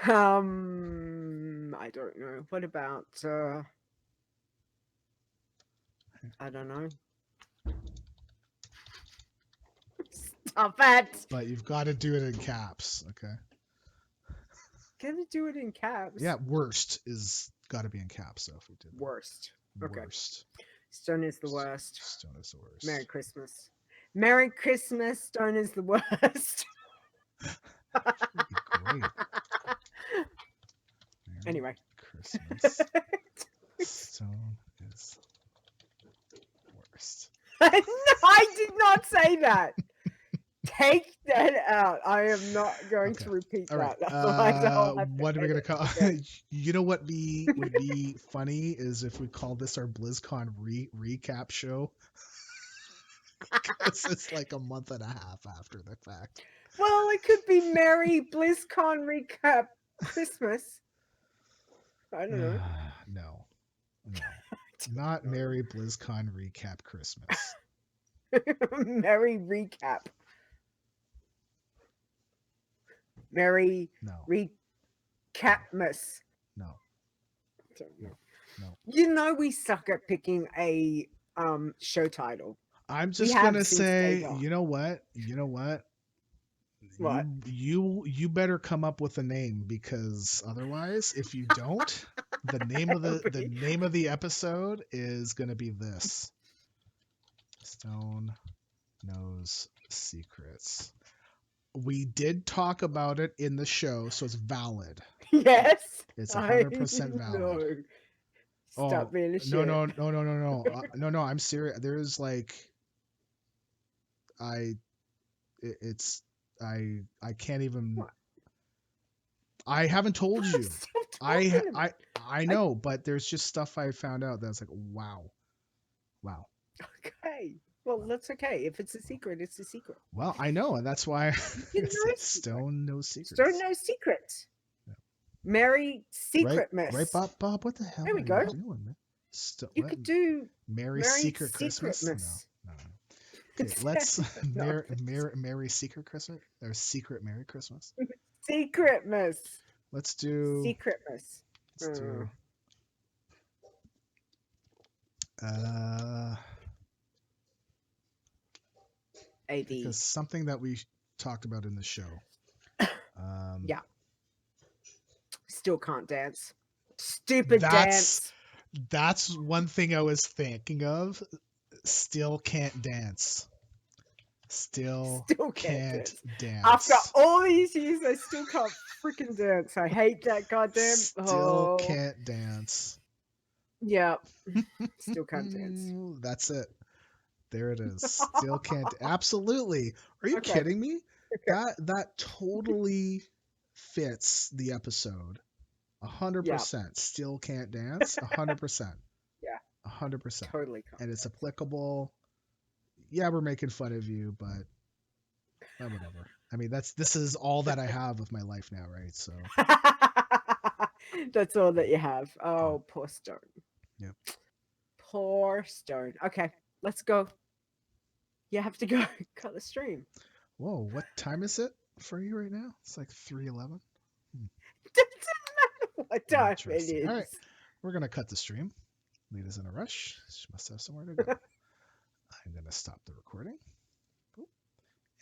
B: I don't know. What about I don't know. Stop it.
A: But you've got to do it in caps, okay?
B: Can you do it in caps?
A: Yeah, worst is got to be in caps. So if we did that.
B: Worst. Okay.
A: Worst.
B: Stone is the worst.
A: Stone is the worst.
B: Merry Christmas. Merry Christmas. Stone is the worst.
A: Great.
B: Anyway.
A: Christmas. Stone is worst.
B: No, I did not say that. Take that out. I am not going to repeat
A: All right.
B: that. Otherwise I'll have to
A: what are we gonna
B: edit
A: call?
B: it.
A: You know what would be funny is if we call this our BlizzCon recap show. Because it's like a month and a half after the fact.
B: Well, it could be Merry BlizzCon recap Christmas. I don't know.
A: No. Not Merry BlizzCon recap Christmas.
B: Merry recap. Merry
A: No.
B: recapmas.
A: No.
B: You know we suck at picking a show title.
A: I'm
B: We
A: just
B: have
A: gonna
B: since
A: say,
B: day dot.
A: you know what?
B: What?
A: You better come up with a name, because otherwise, if you don't, the name of the episode is gonna be this. Stone knows secrets. We did talk about it in the show, so it's valid.
B: Yes.
A: It's 100% valid.
B: No. Stop being a shit.
A: No. No, I'm serious. There's like, I can't even.
B: What?
A: I haven't told you.
B: Stop talking about-
A: I know, but there's just stuff I found out that's like, wow.
B: Okay. Well, that's okay. If it's a secret, it's a secret.
A: Well, I know, and that's why
B: You
A: it's
B: know
A: like
B: it's
A: Stone knows secrets.
B: Stone knows secrets.
A: Yeah.
B: Merry Secretmas.
A: Right, Bob? What the hell
B: There we
A: are
B: go.
A: you doing, man?
B: You could do
A: Merry
B: Merry
A: Secret Christmas?
B: Secretmas.
A: No. Okay, let's
B: No.
A: Merry Secret Christmas or Secret Merry Christmas.
B: Secretmas.
A: Let's do.
B: Secretmas.
A: Let's do.
B: AD.
A: because something that we talked about in the show.
B: Yeah. Still can't dance. Stupid
A: That's
B: dance.
A: one thing I was thinking of. Still can't dance. Still
B: Still can't
A: can't
B: dance. After
A: dance.
B: all these years, I still can't freaking dance. I hate that goddamn.
A: Still
B: Oh,
A: can't dance.
B: yeah. Still can't dance.
A: That's it. There it is. Still can't. Absolutely. Are you
B: Okay.
A: kidding me?
B: Okay.
A: That totally fits the episode.
B: Yeah.
A: 100%. Still can't dance. 100%.
B: Yeah.
A: 100%.
B: Totally can't.
A: And it's applicable. Yeah, we're making fun of you, but whatever. I mean, this is all that I have of my life now, right? So
B: That's all that you have. Oh, poor Stone.
A: Yep.
B: Poor Stone. Okay, let's go. You have to go cut the stream.
A: whoa, what time is it for you right now? It's like 3:11.
B: Doesn't matter what time it
A: Interesting.
B: is.
A: All right, we're gonna cut the stream. Leela's in a rush. She must have somewhere to go. I'm gonna stop the recording.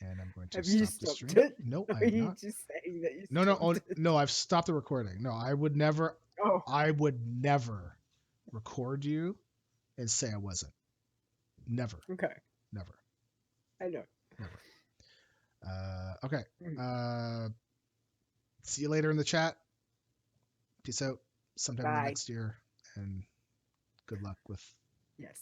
A: And I'm going to
B: Have
A: stop
B: you
A: the
B: stopped
A: stream.
B: it?
A: No,
B: Or
A: I
B: are
A: have
B: you
A: not.
B: just saying that you
A: No,
B: stopped it?
A: no, I've stopped the recording. No, I would never.
B: Oh,
A: I would never record you and say I wasn't. Never,
B: okay.
A: never,
B: I know.
A: never. Okay. See you later in the chat. Peace out. Sometime in the
B: Bye.
A: next year, and good luck with.
B: Yes.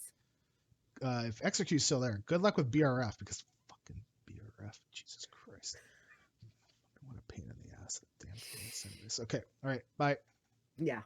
A: If XRQ's still there, good luck with BRF because fucking BRF, Jesus Christ. What a pain in the ass. That damn thing. Anyways, okay. All right. Bye.
B: Yeah.